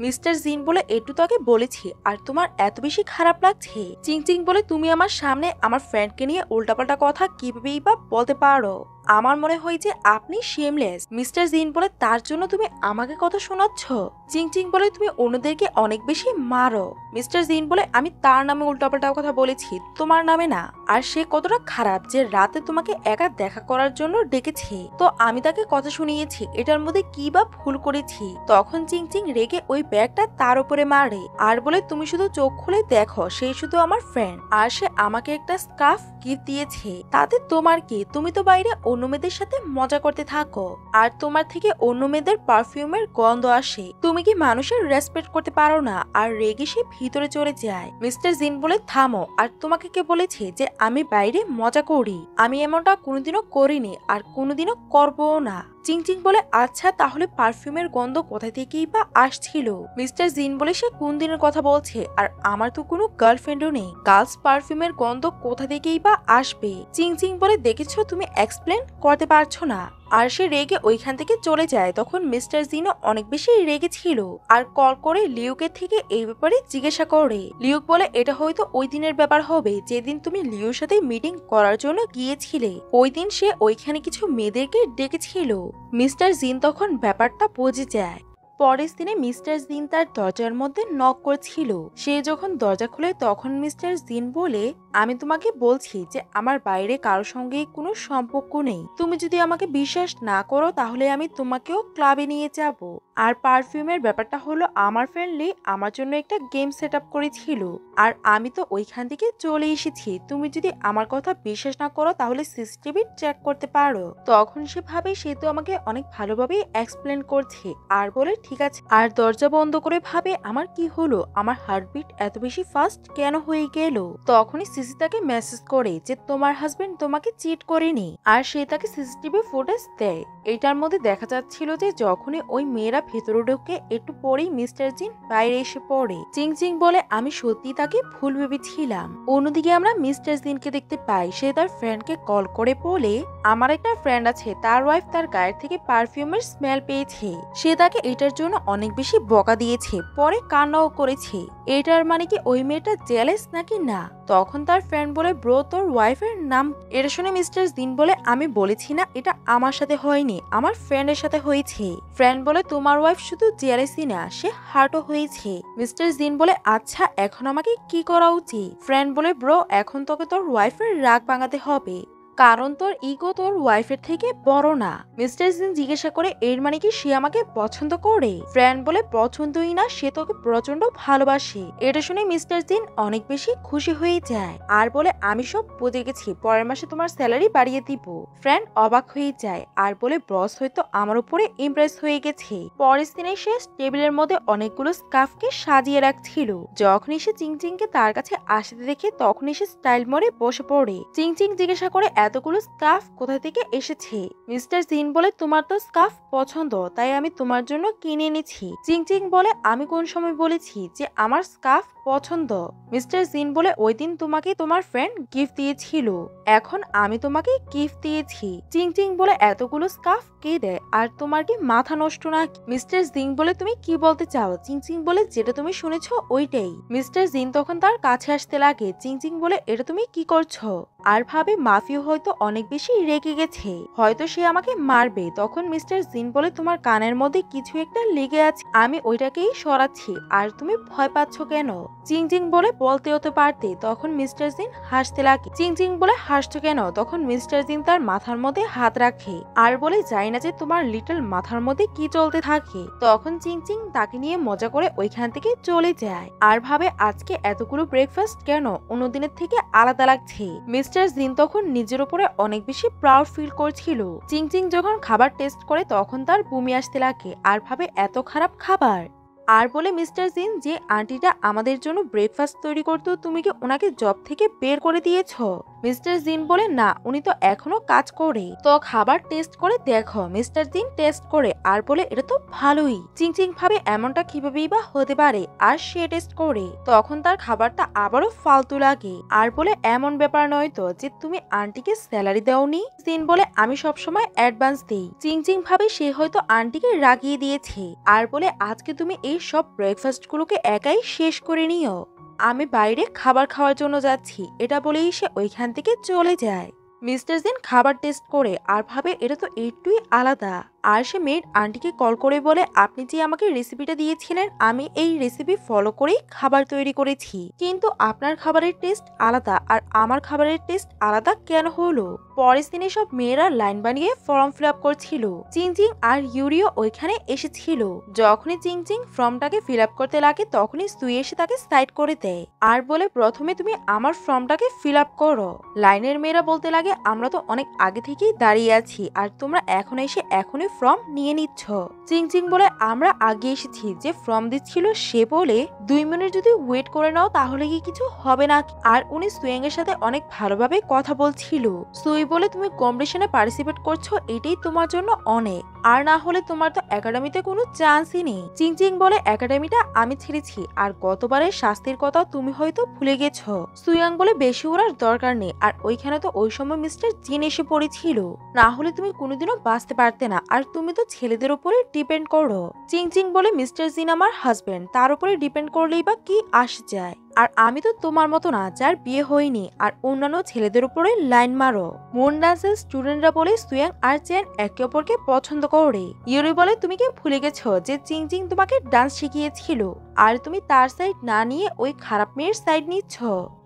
মিস্টার জিন বলে একটু তো আগে বলেছি, আর তোমার এত বেশি খারাপ লাগছে? চিংচিং বলে তুমি আমার সামনে আমার ফ্রেন্ডকে নিয়ে উল্টাপাল্টা কথা কিভাবেই বা বলতে পারো? আমার মনে হয় যে আপনি শেমলেস। মিস্টার জিন বলে তার জন্য তুমি আমাকে কথা শোনাচ্ছ? চিংচিং বলে তুমি অন্যদেরকে অনেক বেশি মারো। মিস্টার জিন বলে আমি তার নামে উল্টাপাল্টা কথা বলেছি, তোমার নামে না। আর সে কতটা খারাপ যে রাতে তোমাকে একা দেখা করার জন্য ডেকেছে, তো আমি তাকে কথা শুনিয়েছি। এটার মধ্যে কি বা ভুল করেছি? তখন চিংচিং রেগে ওই ব্যাগটা তার উপরে মারে আর বলে তুমি শুধু চোখ খুলে দেখো, সে শুধু আমার ফ্রেন্ড, আর সে আমাকে একটা স্কার্ফ গিফট দিয়েছে। তাতে তোমার কি? তুমি তো বাইরে অন্য মেয়েদের সাথে মজা করতে থাকো, আর তোমার থেকে অন্য মেয়েদের পারফিউমের গন্ধ আসে। তুমি কি মানুষের রেসপেক্ট করতে পারো না? আর রেগে সে ভিতরে চলে যায়। মিস্টার জিন বলে থামো, আর তোমাকে কে বলেছে যে আমি বাইরে মজা করি? আমি এমনটা কোনোদিনও করিনি আর কোনোদিনও করবও না। চিংচিং বলে আচ্ছা, তাহলে পারফিউমের গন্ধ কোথা থেকেই বা আসছিল? মিস্টার জিন বলে সে কোন দিনের কথা বলছে? আর আমার তো কোনো গার্লফ্রেন্ডও নেই, গার্লস পারফিউমের গন্ধ কোথা থেকেই বা আসবে? চিংচিং বলে দেখেছো তুমি এক্সপ্লেন করতে পারছো না। আর সে রেগে ওইখান থেকে চলে যায়। তখন মিস্টার জিনও অনেক বেশি রেগে ছিল আর কল করে লিউকের থেকে এই ব্যাপারে জিজ্ঞাসা করে। লিউক বলে এটা হয়তো ওই দিনের ব্যাপার হবে যেদিন তুমি লিউর সাথে মিটিং করার জন্য গিয়েছিলে। ওই দিন সে ওইখানে কিছু মেয়েদেরকে ডেকেছিল। মিস্টার জিন তখন ব্যাপারটা বুঝে যায়। পরের দিনে মিস্টার জিন তার দরজার মধ্যে নক করছিল। সে যখন দরজা খুলে তখন মিস্টার জিন বলে আমি তোমাকে বলছি যে আমার বাইরে কারোর সঙ্গে কোনো সম্পর্ক নেই। তুমি যদি আমাকে বিশ্বাস না করো তাহলে আমি তোমাকেও ক্লাবে নিয়ে যাব। আর পারফিউমের ব্যাপারটা হলো আমার ফ্রেন্ডলি আমার জন্য একটা গেম সেট আপ করেছিল, আর আমি তো ওইখান থেকে চলে এসেছি। তুমি যদি আমার কথা বিশ্বাস না করো তাহলে সিসিটিভি চেক করতে পারো। তখন সে ভাবে সে তো আমাকে অনেক ভালোভাবে এক্সপ্লেন করছে, আর বলে ঠিক আছে। আর দরজা বন্ধ করে ভাবে আমার কি হলো, আমার হার্টবিট এত বেশি ফাস্ট কেন হয়ে গেল? তখনই সিসি তাকে মেসেজ করে যে তোমার হাজবেন্ড তোমাকে চিট করেনি, আর সে তাকে সিসিটিভি ফুটেজ দেয়। এটার মধ্যে দেখা যাচ্ছিল যে যখনই ওই মেয়েরা ভেতরে ঢোকে একটু পরেই মিস্টার জিন বাইরে এসে পড়ে। চিংচিং বলে আমি সত্যি তাকে ভুল ভেবেছিলাম। অন্যদিকে আমরা মিস্টার জিনকে দেখতে পাই সে তার ফ্রেন্ডকে কল করে বলে আমার একটা ফ্রেন্ড আছে, তার ওয়াইফ তার গায়ের থেকে পারফিউমের স্মেল পেয়েছে। সে তাকে এটার জন্য অনেক বেশি বকা দিয়েছে, পরে কান্নাও করেছে। এটার মানে কি ওই মেয়েটা জেলেস নাকি না? তখন তার ফ্রেন্ড বলে ব্রো তোর ওয়াইফের নাম। এটা শুনে মিস্টার জিন বলে আমি বলেছি না এটা আমার সাথে হয়নি, আমার ফ্রেন্ডের সাথে হয়েছে। ফ্রেন্ড বলে তোমার ওয়াইফ শুধু জেলেসই না, সে হার্টও হয়েছে। মিস্টার জিন বলে আচ্ছা এখন আমাকে কি করা উচিত? ফ্রেন্ড বলে ব্রো এখন তোকে তোর ওয়াইফের রাগ ভাঙাতে হবে, কারণ তোর ইগো তোর ওয়াইফের থেকে বড় না। মিস্টার জিন জিজ্ঞাসা করে এর মানে কি সে আমাকে পছন্দ করে? ফ্রেন্ড বলে পছন্দই না, সে তোকে প্রচন্ড ভালোবাসে। এটা শুনে মিস্টার জিন অনেক বেশি খুশি হয়ে যায় আর বলে আমি সব বুঝে গেছি, পরের মাসে তোমার স্যালারি বাড়িয়ে দিব। ফ্রেন্ড অবাক হয়ে যায় আর বলে বস হয়তো আমার উপরে ইমপ্রেস হয়ে গেছে। পরের দিনে সে টেবিলের মধ্যে অনেকগুলো স্কার্ফকে সাজিয়ে রাখছিল। যখনই সে চিংচিংকে তার কাছে আসতে দেখে তখনই সে স্টাইল মোড়ে বসে পড়ে। চিংচিং জিজ্ঞাসা করে এতগুলো স্কার্ফ কোথা থেকে এসেছে? মিস্টার জিন বলে তোমার তো স্কার্ফ পছন্দ তাই আমি তোমার জন্য কিনে এনেছি। চিংচিং বলে আমি কোন সময় বলেছি যে আমার স্কার্ফ পছন্দ? মিস্টার জিন বলে ওই দিন তোমাকে তোমার ফ্রেন্ড গিফট দিয়েছিল, এখন আমি তোমাকে গিফট দিয়েছি। চিংচিং বলে এতগুলো স্কার্ফ কে দেয়, আর তোমার কি মাথা নষ্ট না? মিস্টার জিন বলে তুমি কি বলতে চাও? চিংচিং বলে যেটা তুমি শুনেছো ওইটাই। মিস্টার জিন তখন তার কাছে আসতে লাগে। চিংচিং বলে এটা তুমি কি করছো? আর ভাবে মাফিও হয়তো অনেক বেশি রেগে গেছে, হয়তো সে আমাকে মারবে। তখন মিস্টার জিন বলে তোমার কানের মধ্যে কিছু একটা লেগে আছে, আমি ওইটাকেই সরাচ্ছি, আর তুমি ভয় পাচ্ছ কেন? চিংচিং বলে বলতে হতে পারতে। তখন মিস্টার জিন হাসতে লাগে। চিংচিং বলে হাসছো কেন? তখন মিস্টার জিন তার মাথার মধ্যে হাত রাখে আর বলে যাই না যে তোমার লিটল মাথার মধ্যে কি চলতে থাকে। তখন চিংচিং তাকে নিয়ে মজা করে ওইখান থেকে চলে যায় আর ভাবে আজকে এতগুলো ব্রেকফাস্ট কেন অন্যদিনের থেকে আলাদা লাগছে। মিস্টার জিন তখন নিজের উপরে অনেক বেশি প্রাউড ফিল করছিল। চিংচিং যখন খাবার টেস্ট করে তখন তার বমি আসতে লাগে আর ভাবে এত খারাপ খাবার। আর বলে মিস্টার জিন, যে আন্টিটা আমাদের জন্য ব্রেকফাস্ট তৈরি করতো, তুমি কি ওনাকে জব থেকে বের করে দিয়েছ? মিস্টার জিন বলে, না, উনি তো এখনো কাজ করে। তো খাবার টেস্ট করে দেখো। মিস্টার জিন টেস্ট করে আর বলে, এটা তো ভালোই। চিংচিং ভাবে এমনটা কিভাবেই বা হতে পারে। আর সে টেস্ট করে তখন তার খাবারটা আবারও ফালতু লাগে আর বলে, এমন ব্যাপার নয় তো যে তুমি আন্টিকে স্যালারি দাওনি? জিন বলে, আমি সবসময় অ্যাডভান্স দিই। চিংচিং ভাবে সে হয়তো আন্টিকে রাগিয়ে দিয়েছে আর বলে, আজকে তুমি এই সব ব্রেকফাস্ট গুলোকে একাই শেষ করে নিও, আমি বাইরে খাবার খাওয়ার জন্য যাচ্ছি। এটা বলেই সে ওইখান থেকে চলে যায়। মিস্টার জিন খাবার টেস্ট করে আর ভাবে, এটা তো একটুই আলাদা। আর সে মেড আন্টিকে কল করে বলে, আপনি যে আমাকে রেসিপিটা দিয়েছিলেন, আমি এই রেসিপি ফলো করেই খাবার তৈরি করেছি, কিন্তু আপনার খাবারের টেস্ট আলাদা আর আমার খাবারের টেস্ট আলাদা কেন হলো? পরের দিনে সব মেয়েরা লাইন বানিয়ে ফর্ম ফিল আপ করছিল। চিংচিং আর ইউরিও ওইখানে এসেছিল। যখনই চিংচিং ফর্মটাকে ফিল আপ করতে লাগে তখনই সুই এসে তাকে সাইড করে দেয় আর বলে, প্রথমে তুমি আমার ফর্মটাকে ফিল আপ করো। লাইনের মেয়েরা বলতে লাগে, আমরা তো অনেক আগে থেকেই দাঁড়িয়ে আছি আর তোমরা এখন এসে এখনই ফর্ম নিয়ে নিচ্ছ। চিংচিং বলে, আমরা আগে এসেছি। যে ফর্ম দিচ্ছিল সে বলে, 2 মিনিট যদি ওয়েট করে নাও তাহলে কি কিছু হবে না? আর উনি সুয়েং এর সাথে অনেক ভালোভাবে কথা বলছিল। সুই বলে, তুমি কম্পিটিশনে পার্টিসিপেট করছো, এটাই তোমার জন্য অনেক, আর না হলে তোমার তো একাডেমিতে কোনো চান্সই নেই। চিংচিং বলে, একাডেমিটা আমি ছেড়েছি আর গতবারের শাস্তির কথা তুমি হয়তো ভুলে গেছো। সুয়াং বলে, বেশি ওড়ার দরকার নেই, আর ওইখানে তো ওই সময় মিস্টার জিন এসে পড়েছিল, না হলে তুমি কোনোদিনও বাঁচতে পারতে না, আর তুমি তো ছেলেদের উপরে ডিপেন্ড করো। চিংচিং বলে, মিস্টার জিন আমার হাজবেন্ড, তার উপরে ডিপেন্ড করলেই বা কি আসে যায়? আর আমি তো তোমার মতো না যার বিয়ে হয়নি আর অন্যান্য ছেলেদের উপরে লাইন মারো। মুন ডান্সের স্টুডেন্টরা বলে, সুয়াং আর চেন একে অপরকে পছন্দ করে। ইউরি বলে, তুমি কি ভুলে গেছো যে চিংচিং তোমাকে ডান্স শিখিয়েছিল, আর তুমি তার সাইড না নিয়ে ওই খারাপ মেয়ের সাইড নিচ্ছ?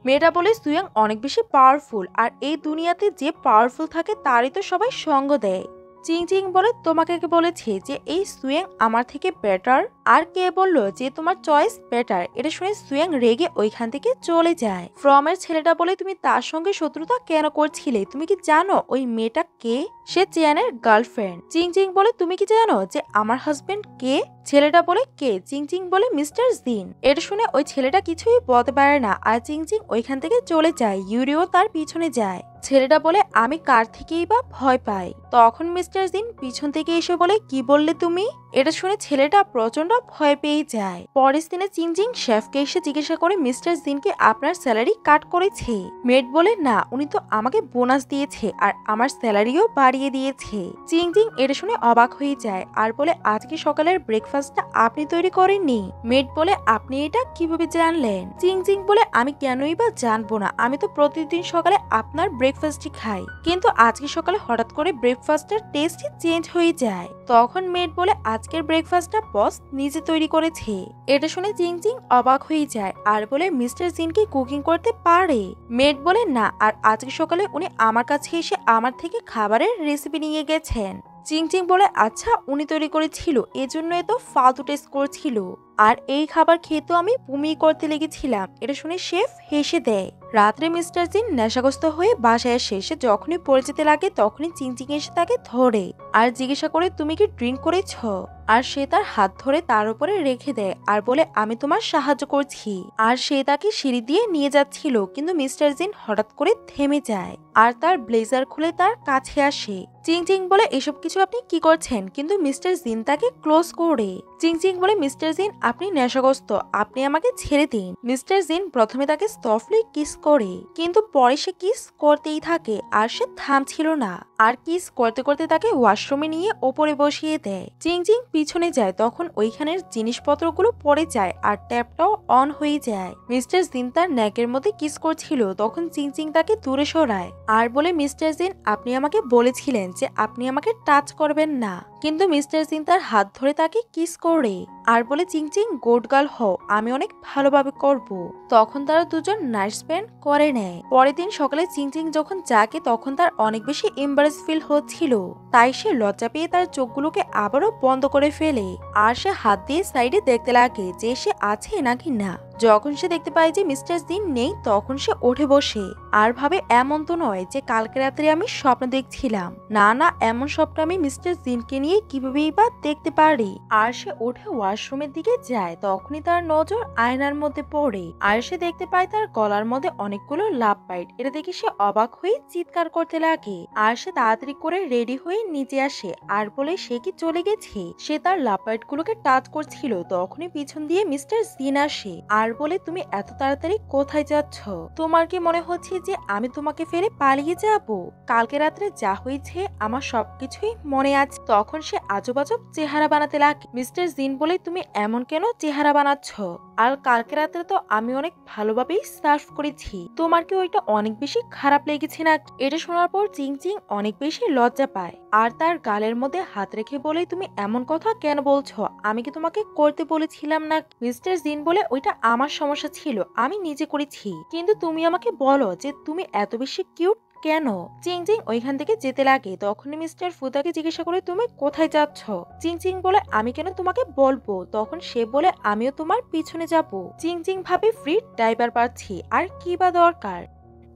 মেয়েটা বলে, সুয়াং অনেক বেশি পাওয়ারফুল, আর এই দুনিয়াতে যে পাওয়ারফুল থাকে তারই তো সবাই সঙ্গ দেয়। চিংচিং বলে, তোমাকে কে বলেছে যে এই সুয়েং আমার থেকে বেটার? আর কে বললো যে তোমার চয়েস বেটার? এটা শুনে সুয়েং রেগে ওইখান থেকে চলে যায়। ফ্রমের ছেলেটা বলে, তুমি তার সঙ্গে শত্রুতা কেন করছিলে? তুমি কি জানো ওই মেয়েটা কে? সে চিয়ানের গার্লফ্রেন্ড। চিংচিং বলে, তুমি কি জানো যে আমার হাজবেন্ড কে? ছেলেটা বলে, কে? চিংচিং বলে, মিস্টার জিন। এটা শুনে ওই ছেলেটা কিছুই বলতে পারে না আর চিংচিং ওইখান থেকে চলে যায়। ইউরিও তার পিছনে যায়। ছেলেটা বলে, আমি কার থেকেই বা ভয় পাই? তখন মিস্টার জিন পিছন থেকে এসে বলে, কি বললে তুমি? এটা শুনে ছেলেটা প্রচন্ড ভয় পেয়ে যায়। পরের দিনে চিংচিং শেফকে এসে জিজ্ঞাসা করে, মিস্টার জিনকে আপনার স্যালারি কাট করেছে? মেড বলে, না, উনি তো আমাকে বোনাস দিয়েছে আর আমার স্যালারিও বাড়িয়ে দিয়েছে। চিংচিং এটা শুনে অবাক হয়ে যায় আর বলে, আজকে সকালের ব্রেকফাস্টটা আপনি তৈরি করেননি? মেড বলে, আপনি এটা কিভাবে জানলেন? চিংচিং বলে, আমি কেনই বা জানবো না, আমি তো প্রতিদিন সকালে আপনার ব্রেকফাস্টই খাই, কিন্তু আজকে সকালে হঠাৎ করে ব্রেকফাস্টের টেস্টই চেঞ্জ হয়ে যায়। তখন মেড বলে, আজকের ব্রেকফাস্টটা বস নিজে তৈরি করেছে। এটা শুনে চিংচিং অবাক হয়ে যায় আর বলে, মিস্টার জিন কি কুকিং করতে পারে? মেড বলে, না, আর আজকে সকালে উনি আমার কাছে এসে আমার থেকে খাবারের রেসিপি নিয়ে গেছেন। চিংচিং বলে, আচ্ছা, উনি তৈরি করেছিল, এজন্য এত ফালতু টেস্ট করছিল, আর এই খাবার খেয়ে তো আমি বমি করতে লেগেছিলাম। এটা শুনে শেফ হেসে দেয়। রাত্রে মিস্টার জিন নেশাগ্রস্ত হয়ে বাসায় আসে। সে যখনই পড়ে যেতে লাগে তখনই চিংচিং এসে তাকে ধরে আর জিজ্ঞাসা করে, তুমি কি ড্রিঙ্ক করেছ? আর সে তার হাত ধরে তার উপরে রেখে দেয় আর বলে, আমি তোমার সাহায্য করছি। আর সে তাকে সিঁড়ি দিয়ে নিয়ে যাচ্ছিল, কিন্তু মিস্টার জিন হঠাৎ করে থেমে যায় আর তার ব্লেজার খুলে তার কাছে আসে। চিংচিং বলে, এসব কিছু আপনি কি করছেন? কিন্তু মিস্টার জিন তাকে ক্লোজ করে। চিংচিং বলে, মিস্টার জিন আপনি নেশাগ্রস্ত, আপনি আমাকে ছেড়ে দিন। মিস্টার জিন প্রথমে তাকে সফটলি কিস করে, কিন্তু পরে সে কিস করতেই থাকে আর সে থামছিল না, আর কিস করতে করতে তাকে ওয়াশরুমে নিয়ে ওপরে বসিয়ে দেয়। চিংচিং পিছনে যায়, তখন ওইখানের জিনিসপত্রগুলো পড়ে যায় আর ট্যাপটাও অন হয়ে যায়। মিস্টার জিন তার নেকের মধ্যে কিস করছিল, তখন চিংচিং তাকে দূরে সরায় আর বলে, মিস্টার জিন আপনি আমাকে বলেছিলেন যে আপনি আমাকে টাচ করবেন না, কিন্তু মিস্টার জিন তার হাত ধরে তাকে কিস করে আর বলে, চিংচিং গুড গার্ল হও, আমি অনেক ভালোভাবে করব। তখন তারা দুজন নাইট স্পেন্ড করে নেয়। পরের দিন সকালে চিংচিং যখন জাগে তখন তার অনেক বেশি এম্বারেস ফিল হচ্ছিল, তাই সে লজ্জা পেয়ে তার চোখগুলোকে আবারও বন্ধ করে ফেলে আর সে হাত দিয়ে সাইডে দেখতে লাগে যে সে আছে নাকি না। যখন সে দেখতে পায় যে মিস্টার জিন নেই তখন সে উঠে বসে আর ভাবে এমন তো নয় যে কালকে রাত্রে আমি স্বপ্ন দেখছিলাম, না না, এমন স্বপ্ন আমি মিস্টার জিনকে নিয়ে কিভাবেই বা দেখতে পারি। আর সে উঠে ওয়াশরুমের দিকে যায়, তখনই তার নজর আয়নার মধ্যে পড়ে আর সে দেখতে পায় তার গলার মধ্যে অনেকগুলো লাভ বাইট। এটা দেখে সে অবাক হয়ে চিৎকার করতে লাগে আর সে তাড়াতাড়ি করে রেডি হয়ে নিচে আসে আর বলে সে কি চলে গেছে। সে তার লাভ বাইট গুলোকে টাচ করছিল, তখনই পিছন দিয়ে মিস্টার জিন আসে আর বলে তুমি এত তাড়াতাড়ি কোথায় যাচ্ছ? তোমার কি মনে হচ্ছে যে আমি তোমাকে ফেলে পালিয়ে যাব? কালকে রাত্রে যা হয়েছে আমার সবকিছুই মনে আছে। তখন সে আজব আজব চেহারা বানাতে লাগে। মিস্টার জিন বলে তুমি এমন কেন চেহারা বানাচ্ছ? আর কালকে রাত্রে তো আমি অনেক ভালোভাবেই সার্ভ করেছি, তোমার কি ওইটা অনেক বেশি খারাপ লেগেছে না? এটা শোনার পর চিং চিং অনেক বেশি লজ্জা পায় আর তার গালের মধ্যে হাত রেখে বলে তুমি এমন কথা কেন বলছো? আমি কি তোমাকে করতে বলেছিলাম না? মিস্টার জিন বলে ওইটা আমার সমস্যা ছিল, আমি নিজে করেছি, কিন্তু তুমি আমাকে বলো যে তুমি এত বেশি কিউট কেন? চিং চিং ওইখান থেকে যেতে লাগে, তখনই মিস্টার ফুতাকে জিজ্ঞাসা করে তুমি কোথায় যাচ্ছ? চিং চিং বলে আমি কেন তোমাকে বলবো? তখন সে বলে আমিও তোমার পিছনে যাব। চিং চিং ভাবে ফ্রি ড্রাইভার পাচ্ছি, আর কি বা দরকার।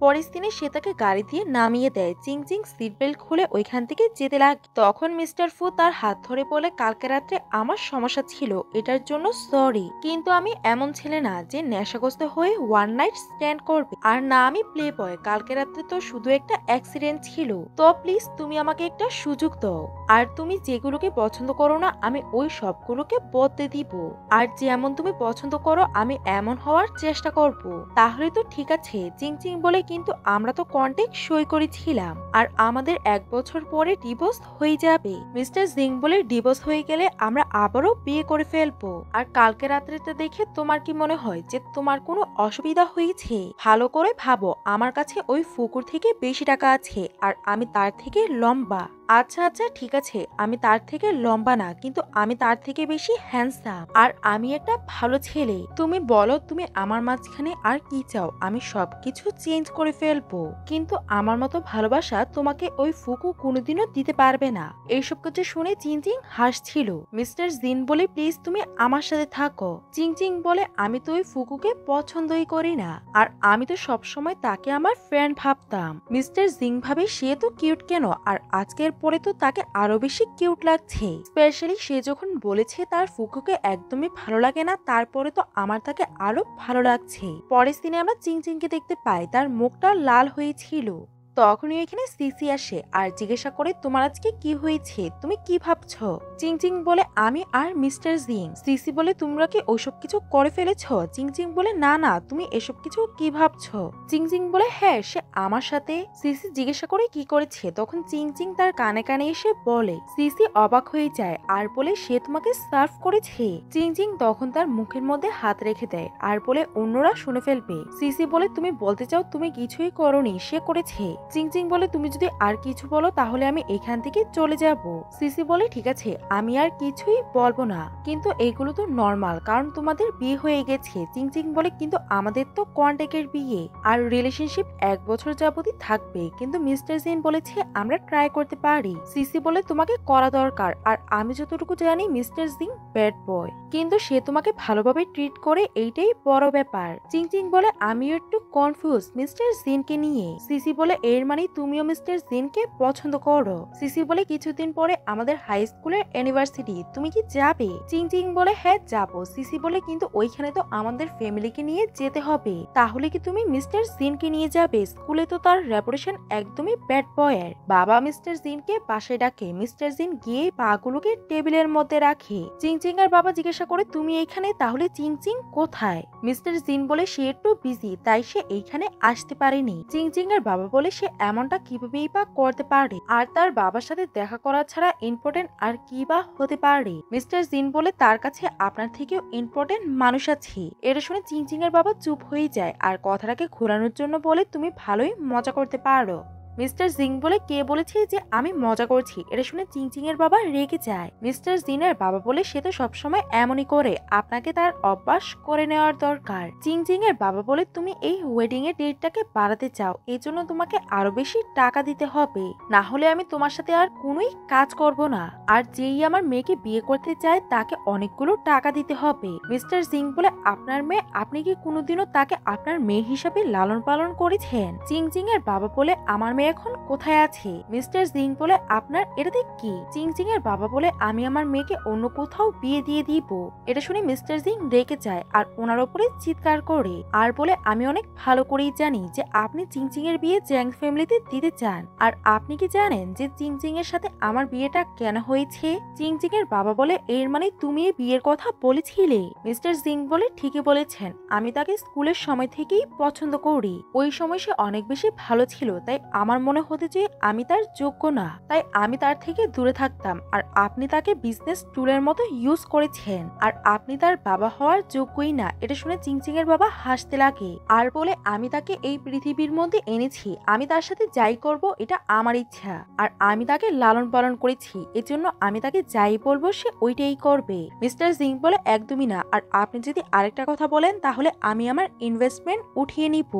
পরের দিনে সে তাকে গাড়ি দিয়ে নামিয়ে দেয়। চিং চিং সিট বেল্ট খুলে ওইখান থেকে যেতে লাগে, তখন মিস্টার ফু তার হাত ধরে বলে কালকে রাত্রে আমার সমস্যা ছিল, এটার জন্য সরি, কিন্তু আমি এমন ছেলে না যে নেশাগ্রস্ত হয়ে ওয়ান নাইট স্ট্যান্ড করবে, আর না আমি প্লে বয়। কালকে রাত্রে তো শুধু একটা অ্যাক্সিডেন্ট ছিল, তো প্লিজ তুমি আমাকে একটা সুযোগ দাও, আর তুমি যেগুলোকে পছন্দ করো না আমি ওই সবগুলোকে বদলে দিব, আর যেমন তুমি পছন্দ করো আমি এমন হওয়ার চেষ্টা করব, তাহলে তো ঠিক আছে। চিং চিং বলে কিন্তু আমরা তো কন্ট্রাক্ট সই করেছিলাম আর আমাদের 1 বছর পরে ডিভোর্স হয়ে যাবে। মিস্টার জিং বলে ডিভোর্স হয়ে গেলে আমরা আবারও বিয়ে করে ফেলবো। আর কালকে রাত্রিতে দেখে তোমার কি মনে হয় যে তোমার কোনো অসুবিধা হয়েছে? ভালো করে ভাবো, আমার কাছে ওই ফুকুর থেকে বেশি টাকা আছে আর আমি তার থেকে লম্বা। আচ্ছা আচ্ছা ঠিক আছে, আমি তার থেকে লম্বা না, কিন্তু আমি তার থেকে বেশি হ্যান্ডসাম আর আমি একটা ভালো ছেলে। তুমি বলো তুমি আমার মাঝখানে আর কি চাও? আমি সবকিছু চেঞ্জ করে ফেলবো, কিন্তু আমার মতো ভালোবাসা তোমাকে ওই ফুকু কোনোদিনও দিতে পারবে না। এইসব কিছু শুনে চিং চিং হাসছিল। মিস্টার জিন বলে প্লিজ তুমি আমার সাথে থাকো। চিং চিং বলে আমি তো ওই ফুকুকে পছন্দই করি না, আর আমি তো সবসময় তাকে আমার ফ্রেন্ড ভাবতাম। মিস্টার জিং ভাবে সে তো কিউট কেন, আর আজকের পরে তো তাকে আরো বেশি কিউট লাগছে, স্পেশালি সে যখন বলেছে তার ফুকুকে একদমই ভালো লাগে না, তারপরে তো আমার তাকে আরো ভালো লাগছে। পরের দিনে আমরা চিং চিংকে দেখতে পাই তার মুখটা লাল হয়েছিল। তখনই এখানে সিসি আসে আর জিজ্ঞাসা করে তোমার আজকে কি হয়েছে, তুমি কি ভাবছো? চিং চিং বলে আমি আর মিস্টার জিং। সিসি বলে তোমরা কি ওইসব কিছু করে ফেলেছো? চিং চিং বলে না না, তুমি এসব কিছু কি ভাবছো? চিং চিং বলে হ্যাঁ সে আমার সাথে। সিসি জিজ্ঞাসা করে কি করেছে, তখন চিং চিং তার কানে কানে এসে বলে। সিসি অবাক হয়ে যায় আর বলে সে তোমাকে সার্ভ করেছে। চিং চিং তখন তার মুখের মধ্যে হাত রেখে দেয় আর বলে অন্যরা শুনে ফেলবে। সিসি বলে তুমি বলতে চাও তুমি কিছুই করোনি, সে করেছে। চিং চিং বলে তুমি যদি আর কিছু বলো তাহলে আমি এখান থেকে চলে যাব। সিসি বলে ঠিক আছে আমি আর কিছুই বলবো না, কিন্তু এইগুলো তো নর্মাল কারণ তোমাদের বিয়ে হয়ে গেছে। চিং চিং বলে কিন্তু আমাদের তো কন্ট্রাক্টের বিয়ে আর রিলেশনশিপ 1 বছর যাবতই থাকবে, কিন্তু মিস্টার জিন বলেছে আমরা ট্রাই করতে পারি। সিসি বলে তোমাকে করা দরকার, আর আমি যতটুকু জানি মিস্টার জিন ব্যাড বয়, কিন্তু সে তোমাকে ভালোভাবে ট্রিট করে, এইটাই বড় ব্যাপার। চিং চিং বলে আমিও একটু কনফিউজ মিস্টার জিনকে নিয়ে। সিসি বলে এর মানে তুমিও মিস্টার জিনকে পছন্দ করো। সিসি বলে কিছুদিন পরে আমাদের হাই স্কুলের অ্যানিভার্সারি, তুমি কি যাবে? চিং চিং বলে হ্যাঁ যাবো। সিসি বলে কিন্তু ওইখানে তো আমাদের ফ্যামিলিকে নিয়ে যেতে হবে, তাহলে কি তুমি মিস্টার জিনকে নিয়ে যাবে? স্কুলে তো তার রেপুটেশন একদমই ব্যাড বয়ের। বাবা মিস্টার জিনকে বাসায় ডাকে। মিস্টার জিন গিয়ে পাগুলোকে টেবিলের মধ্যে রাখে। চিং চিং আর বাবা জিজ্ঞাসা করে তুমি এইখানে, তাহলে চিং চিং কোথায়? মিস্টার জিন বলে সে একটু বিজি তাই সে এইখানে আসতে পারেনি। চিং চিং আর বাবা বলে সে এমনটা কিভাবেই বা করতে পারে, আর তার বাবার সাথে দেখা করা ছাড়া ইম্পর্টেন্ট আর কি বা হতে পারে। মিস্টার জিন বলে তার কাছে আপনার থেকেও ইম্পর্টেন্ট মানুষ আছে। এটা শুনে চিং চিং এর বাবা চুপ হয়ে যায় আর কথাটাকে ঘোরানোর জন্য বলে তুমি ভালোই মজা করতে পারো। মিস্টার জিং বলে, কে বলেছে যে আমি মজা করছি? এটা শুনে চিংচিং এর বাবা রেগে যায়। মিস্টার জিনের বাবা বলে, সে তো সবসময় এমনই করে, আপনাকে তার অভ্যাস করে নেওয়ার দরকার। চিংচিং এর বাবা বলে, তুমি এই ওয়েডিং এর ডেটটাকে বাড়াতে চাও, এই জন্য তোমাকে আরো বেশি টাকা দিতে হবে, না হলে আমি তোমার সাথে আর কোনোই কাজ করব না। আর যেই আমার মেয়েকে বিয়ে করতে চায় তাকে অনেকগুলো টাকা দিতে হবে। মিস্টার জিং বলে, আপনার মেয়ে, আপনি কি কোনোদিনও তাকে আপনার মেয়ে হিসাবে লালন পালন করেছেন? চিংচিং এর বাবা বলে, আমার মেয়ে এখন কোথায় আছে? মিস্টার জিং বলে, আপনার এটাতে কি? চিংচিং এর বাবা বলে, আমি আমার মেয়েকে অন্য কোথাও বিয়ে দিয়ে দিব। এটা শুনে মিস্টার জিং রেগে যায় আর ওনার উপরে চিৎকার করে আর বলে, আমি অনেক ভালো করেই জানি যে আপনি চিংচিং এর বিয়ে জ্যাং ফ্যামিলিতে দিতে চান। আর আপনি কি জানেন যে চিংচিং এর সাথে আমার বিয়েটা কেন হয়েছে? চিংচিং এর বাবা বলে, এর মানে তুমি এই বিয়ের কথা বলেছিলে? মিস্টার জিং বলে, ঠিকই বলেছেন, আমি তাকে স্কুলের সময় থেকেই পছন্দ করি। ওই সময় সে অনেক বেশি ভালো ছিল, তাই আমার মনে হতে যে আমি তার যোগ্য না, তাই আমি তার থেকে দূরে থাকতাম। আর আপনি তাকে বিজনেস টুলের মতো ইউজ করেছেন, আর আপনি তার বাবা হওয়ার যোগ্যই না। এটা শুনে চিংচিং এর বাবা হাসতে লাগে আর বলে, আমি তাকে এই পৃথিবীর মধ্যে এনেছি, আমি তার সাথে যাই করব এটা আমার ইচ্ছা, আর আমি তাকে লালন পালন করেছি, এজন্য আমি তাকে যাই বলবো সে ওইটাই করবে। মিস্টার জিং বলে, একদমই না, আর আপনি যদি আরেকটা কথা বলেন তাহলে আমি আমার ইনভেস্টমেন্ট উঠিয়ে নিব।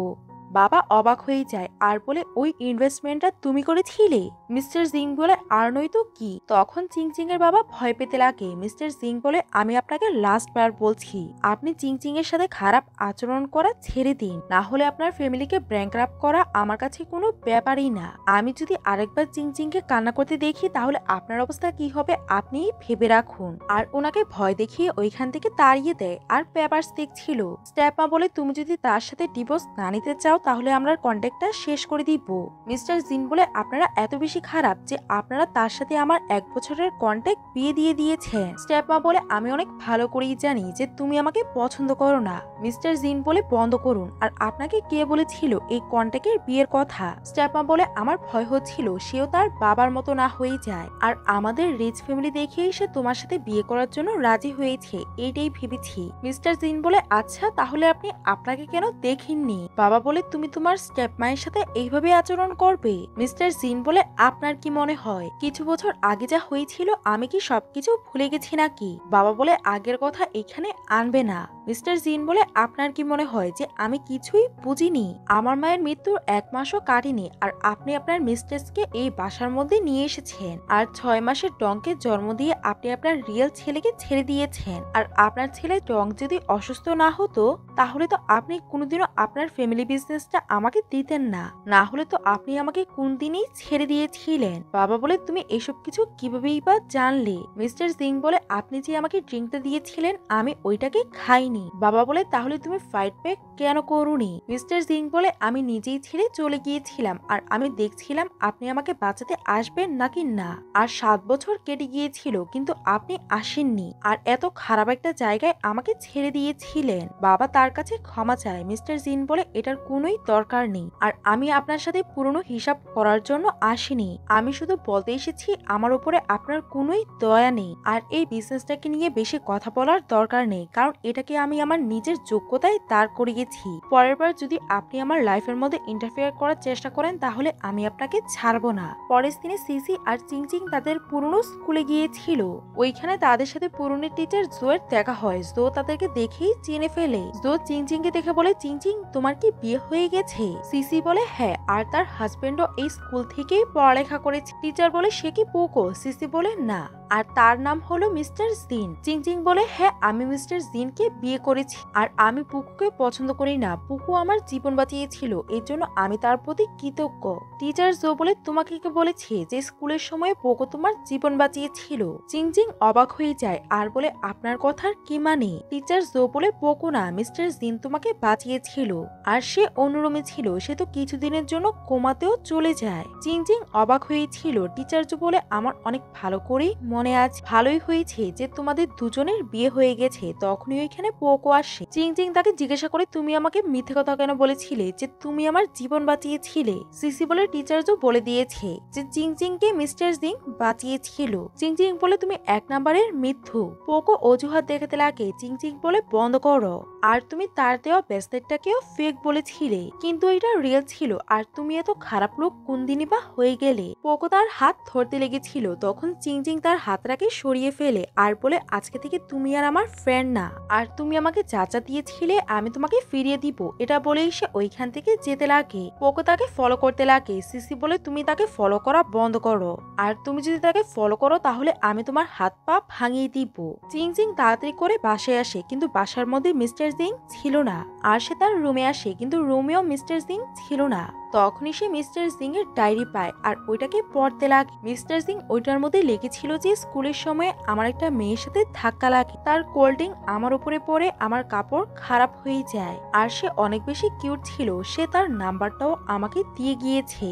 বাবা অবাক হয়ে যায় আর বলে, ওই ইনভেস্টমেন্টটা তুমি করেছিলে? মিস্টার জিং বলে, আর নয়তো কি। তখন চিংচিং এর বাবা ভয় পেতে লাগে। মিস্টার জিং বলে, আমি আপনাকে লাস্ট বার বলছি, আপনি চিংচিং এর সাথে খারাপ আচরণ করা ছেড়ে দিন, না হলে আপনার ফ্যামিলিকে ব্যাংকরাপ্ট করা আমার কাছে কোনো ব্যাপারই না। আমি যদি আরেকবার চিংচিং কে কান্না করতে দেখি তাহলে আপনার অবস্থা কি হবে আপনি ভেবে রাখুন। আর ওনাকে ভয় দেখিয়ে ওইখান থেকে তাড়িয়ে দেয় আর পেপারস দেখছিল। স্টেপমা বলে, তুমি যদি তার সাথে ডিভোর্স না নিতে চাও তাহলে আমরা কন্ট্যাক্টটা শেষ করে দিব। মিস্টার জিন বলে, আপনারা এত বেশি খারাপ যে আপনারা তার সাথে আমার 1 বছরের কন্ট্যাক্ট বিয়ে দিয়ে দিয়েছেন। স্টেপমা বলে, আমি অনেক ভালো করেই জানি যে তুমি আমাকে পছন্দ করো না। মিস্টার জিন বলে, বন্ধ করুন, আর আপনাকে কে বলেছিল এই কন্ট্যাক্টের বিয়ের কথা? স্টেপমা বলে, আমার ভয় হচ্ছিল সেও তার বাবার মতো না হয়ে যায়, আর আমাদের রিচ ফ্যামিলি দেখেই সে তোমার সাথে বিয়ে করার জন্য রাজি হয়েছে, এইটাই ভেবেছি। মিস্টার জিন বলে, আচ্ছা তাহলে আপনি আপনাকে কেন দেখেননি? বাবা বলে, তুমি তোমার স্টেপ মায়ের সাথে এইভাবে আচরণ করবে? মিস্টার জিন বলে, আপনার কি মনে হয় কিছু বছর আগে যা হয়েছিল আমি কি সবকিছু ভুলে গেছি নাকি? বাবা বলে, আগের কথা এখানে আনবে না। মিস্টার জিন বলে, আপনার কি মনে হয় যে আমি কিছুই বুঝিনি? আমার মায়ের মৃত্যুর 1 মাসও কাটেনি আর আপনি আপনার মিস্ট্রেসকে এই বাসার মধ্যে নিয়ে এসেছেন, আর 6 মাসের টংকে জন্ম দিয়ে আপনি আপনার রিয়েল ছেলেকে ছেড়ে দিয়েছেন। আর আপনার ছেলে টং যদি অসুস্থ না হতো তাহলে তো আপনি কোনোদিনও আপনার ফ্যামিলি বিজনেসটা আমাকে দিতেন না, না হলে তো আপনি আমাকে কোনদিনই ছেড়ে দিয়েছিলেন। বাবা বলে, তুমি এসব কিছু কিভাবেই বা জানলে? মিস্টার সিং বলে, আপনি যে আমাকে ড্রিঙ্কটা দিয়েছিলেন আমি ওইটাকে খাইনি। বাবা বলে, তাহলে তুমি ফাইট ব্যাক কেন করুনি? মিস্টার সিং বলে, আমি নিজেই ছেড়ে চলে গিয়েছিলাম আর আমি দেখছিলাম আপনি আমাকে বাঁচাতে আসবেন নাকি না। আর 7 বছর কেটে গিয়েছিল কিন্তু আপনি আসেননি, আর এত খারাপ একটা জায়গায় আমাকে ছেড়ে দিয়েছিলেন। বাবা তার কাছে ক্ষমা চায়। মিস্টার জিন বলে, এটার কোনোই দরকার নেই, আর আমি আপনার সাথে পুরনো হিসাব করার জন্য আসিনি, আমি শুধু বলতে এসেছি আমার উপরে আপনার কোনোই দয়া নেই, আর এই বিজনেসটাকে নিয়ে বেশি কথা বলার দরকার নেই, কারণ এটাকে আমি আমার নিজের যোগ্যতায় দাঁড় করিয়েছি। পরের বার যদি আপনি আমার লাইফের মধ্যে ইন্টারফেয়ার করার চেষ্টা করেন তাহলে আমি আপনাকে ছাড়বো না। পরের দিনে সিসি আর চিংচিং তাদের পুরনো স্কুলে গিয়েছিল। ওইখানে তাদের সাথে পুরনো টিচার জোয়ের দেখা হয়। জো তাদেরকে দেখেই চিনে ফেলে। জো চিংচিং কে দেখে বলে, চিংচিং তোমার কি বিয়ে হয়ে গেছে? সিসি বলে, হ্যাঁ, আর তার হাজবেন্ডও এই স্কুল থেকেই পড়ালেখা করেছে। টিচার বলে, সে কি পোকো? সিসি বলে, না, আর তার নাম হলো মিস্টার জিন। চিংচিং বলে, হ্যাঁ, আমি মিস্টার জিনকে বিয়ে করেছি, আর আমি পুকুকে পছন্দ করি না। পুকু আমার জীবন বাঁচিয়েছিল, এর জন্য আমি তার প্রতি কৃতজ্ঞ। টিচার জো বলে, তোমাকে কে বলেছে যে স্কুলের সময় পোকো তোমার জীবন বাঁচিয়েছিল? চিংচিং অবাক হয়ে যায় আর বলে, আপনার কথার কি মানে? টিচার জো বলে, পোকো না, মিস্টার জিন তোমাকে বাঁচিয়েছিল, আর সে অন্য রুমে ছিল, সে তো কিছুদিনের জন্য কোমাতেও চলে যায়। চিংচিং অবাক হয়েছিল। টিচার জো বলে, আমার অনেক ভালো করেই মনে আছে? ভালোই হয়েছে যে তোমাদের দুজনের বিয়ে হয়ে গেছে। তখনই ওইখানে পোকো আসে। চিংচিং তাকে জিজ্ঞাসা করে তুমি আমাকে মিথ্যে কথা কেন বলেছিলে যে তুমি আমার জীবন বাঁচিয়েছিলে? সিসি বলে টিচারও বলে দিয়েছে যে চিংচিংকে মিস্টার জিং বাঁচিয়েছিল। চিংচিং বলে তুমি এক নাম্বারের মিথ্যু। পোকো অজুহাত দেখাতে লাগে। চিংচিং বলে বন্ধ করো। আর তুমি তার দেওয়া ব্রেসলেটটাকেও ফেক বলেছিলে, কিন্তু এটা রিয়েল ছিল। আর তুমি এত খারাপ লোক কোন দিনই বা হয়ে গেলে? পোকো তার হাত ধরতে লেগেছিল, তখন চিংচিং তার হাতটাকে সরিয়ে ফেলে আর বলে আজকে থেকে তুমি আর আমার ফ্রেন্ড না। আর তুমি আমাকে যা যা দিয়েছিলে আমি তোমাকে ফিরিয়ে দিব। এটা বলেই সে ওইখান থেকে যেতে লাগে। পোকো তাকে ফলো করতে লাগে। সিসি বলে তুমি তাকে ফলো করা বন্ধ করো। আর তুমি যদি তাকে ফলো করো তাহলে আমি তোমার হাত পা ভাঙিয়ে দিব। চিংচিং তাড়াতাড়ি করে বাসায় আসে, কিন্তু বাসার মধ্যে মিস্টার জিং ছিল না। আর সে তার রুমে আসে, কিন্তু রুমেও মিস্টার জিং ছিল না। তখনই সে মিস্টার জিং এর ডায়েরি পায় আর ওইটাকে পড়তে লাগে। মিস্টার জিং ওইটার মধ্যে লিখেছিল যে স্কুলের সময় আমার একটা মেয়ের সাথে ধাক্কা লাগে, তার কোল্ড ড্রিঙ্ক আমার উপরে পড়ে আমার কাপড় খারাপ হয়ে যায়। আর সে অনেক বেশি কিউট ছিল, সে তার নাম্বারটাও আমাকে দিয়ে গিয়েছে।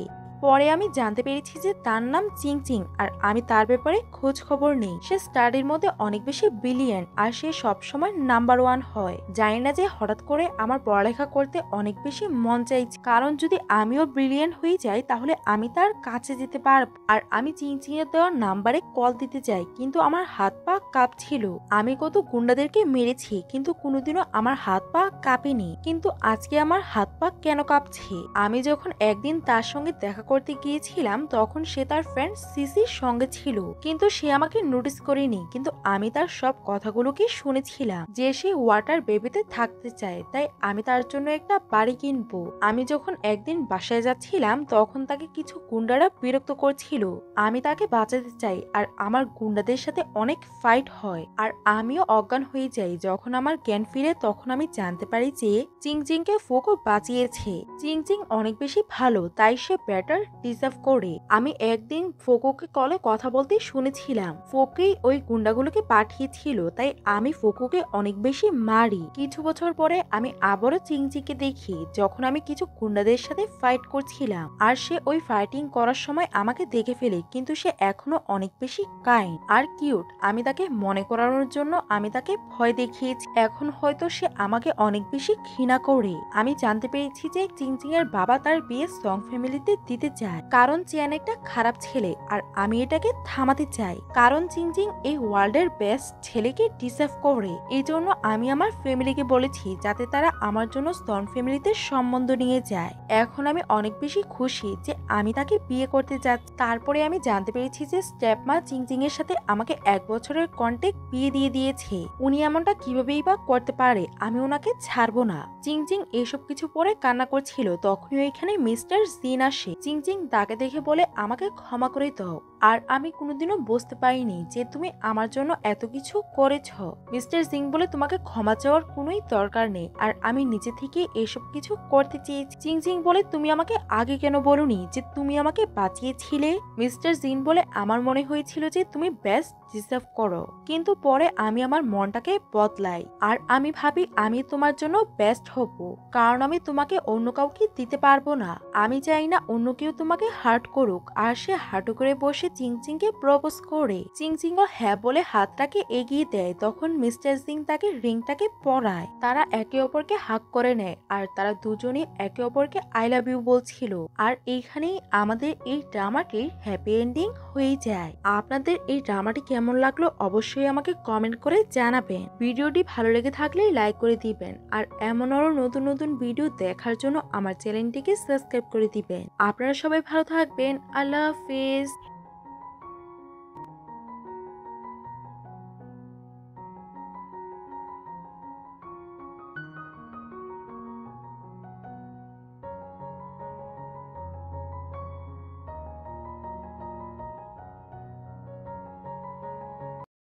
পরে আমি জানতে পেরেছি যে তার নাম চিংচিং, আর আমি তার ব্যাপারে খোঁজ খবর নেই। সে স্টাডির মধ্যে অনেক বেশি ব্রিলিয়েন্ট আর সে সবসময় নাম্বার 1 হয়। জানি না যে হঠাৎ করে আমার পড়ালেখা করতে অনেক বেশি মন চাইছে, কারণ যদি আমিও ব্রিলিয়েন্ট হয়ে যাই তাহলে আমি তার কাছে যেতে পারব। আর আমি চিংচিং এর দেওয়ার নাম্বারে কল দিতে চাই, কিন্তু আমার হাত পা কাঁপছিল। আমি কত গুন্ডাদেরকে মেরেছি, কিন্তু কোনোদিনও আমার হাত পা কাঁপেনি, কিন্তু আজকে আমার হাত পা কেন কাঁপছে? আমি যখন একদিন তার সঙ্গে দেখা করতে গিয়েছিলাম তখন সে তার ফ্রেন্ড সিসির সঙ্গে ছিল, কিন্তু সে আমাকে নোটিস করেনি। কিন্তু আমি তার সব কথাগুলোকে শুনেছিলাম যে সে ওয়াটার বেবিতে থাকতে চায়, তাই আমি তার জন্য একটা বাড়ি কিনবো। আমি যখন একদিন বাসায় যাচ্ছিলাম তখন তাকে কিছু গুন্ডারা বিরক্ত করছিল। আমি তাকে বাঁচাতে চাই আর আমার গুন্ডাদের সাথে অনেক ফাইট হয় আর আমিও অজ্ঞান হয়ে যাই। যখন আমার জ্ঞান ফিরে তখন আমি জানতে পারি যে চিংচিংকে ফোকো বাঁচিয়েছে। চিংচিং অনেক বেশি ভালো, তাই সে ব্যাটার ডিজার্ভ করে। আমি একদিন ফোকোকে কলে কথা বলতে শুনেছিলাম ফোকেই ওই গুন্ডাগুলোকে পাঠিয়েছিল, তাই আমি ফোকোকে অনেক বেশি মারি। কিছু বছর পরে আমি আবারও চিংচিকে দেখি যখন আমি কিছু গুন্ডাদের সাথে ফাইট করছিলাম, আর সে ওই ফাইটিং করার সময় আমাকে দেখে ফেলে, কিন্তু সে এখনো অনেক বেশি কাইন্ড আর কিউট। আমি তাকে মনে করানোর জন্য আমি তাকে ভয় দেখিয়েছি। এখন হয়তো সে আমাকে অনেক বেশি ঘৃণা করে। আমি জানতে পেরেছি যে চিংচিং এর বাবা তার বিয়ে সং ফ্যামিলিতে দিতে চায়, কারণ চিয়ান একটা খারাপ ছেলে। আর আমি এটাকে থামাতে চাই, কারণ চিংচিং এই ওয়ার্ল্ডের বেস্ট ছেলেকে ডিজার্ভ করে। এই জন্য আমি আমার ফ্যামিলিকে বলেছি যাতে তারা আমার জন্য সং ফ্যামিলিতে সম্বন্ধ নিয়ে যায়। এখন আমি অনেক বেশি খুশি যে আমি তাকে বিয়ে করতে যাচ্ছি। তারপরে আমি জানতে পেরেছি যে স্টেপমা চিংচিং এর সাথে আমাকে 1 বছরের কন্ট্যাক্ট বিয়ে দিয়ে দিয়েছে। উনি এমনটা কিভাবেই বা করতে পারে? আমি ওনাকে ছাড়বো না। চিংচিং এসব কিছু পরে কান্না করছিল, তখনই ওইখানে মিস্টার জিন আসে। চিংচিং তাকে দেখে বলে আমাকে ক্ষমা করে দাও, আর আমি কোনোদিনও বুঝতে পারিনি যে তুমি আমার জন্য এত কিছু করেছ। মিস্টার জিং বলে তোমাকে ক্ষমা চাওয়ার কোনোই দরকার নেই, আর আমি নিজে থেকে এসব কিছু করতে চেয়েছি। চিংচিং বলে তুমি আমাকে আগে কেন বলনি যে তুমি আমাকে বাঁচিয়েছিলে? মিস্টার জিন বলে আমার মনে হয়েছিল যে তুমি বেস্ট ডিজার্ভ করো, কিন্তু পরে আমি আমার মনটাকে বদলাই আর আমি ভাবি আমি তোমার জন্য বেস্ট হব, কারণ আমি তোমাকে অন্য কাউকে দিতে পারবো না। আমি চাই না অন্য কেউ তোমাকে হার্ট করুক। আর সে হাঁটু করে বসে চিংচিংকে প্রপোজ করে। চিংচিংও হ্যাঁ বলে হাতটাকে এগিয়ে দেয়। তখন মিস্টার জিং তাকে রিংটাকে পরায়। তারা একে অপরকে হাগ করে নেয় আর তারা দুজনেই একে অপরকে আই লাভ ইউ বলছিল। আর এইখানেই আমাদের এই ড্রামাটির হ্যাপি এন্ডিং হয়ে যায়। আপনাদের এই ড্রামাটি কেমন লাগলো অবশ্যই আমাকে কমেন্ট করে জানাবেন। ভিডিওটি ভালো লেগে থাকলে লাইক করে দিবেন, আর এমন আরো নতুন নতুন ভিডিও দেখার জন্য আমার চ্যানেলটিকে সাবস্ক্রাইব করে দিবেন। আপনারা সবাই ভালো থাকবেন। আল্লাহ হাফেজ।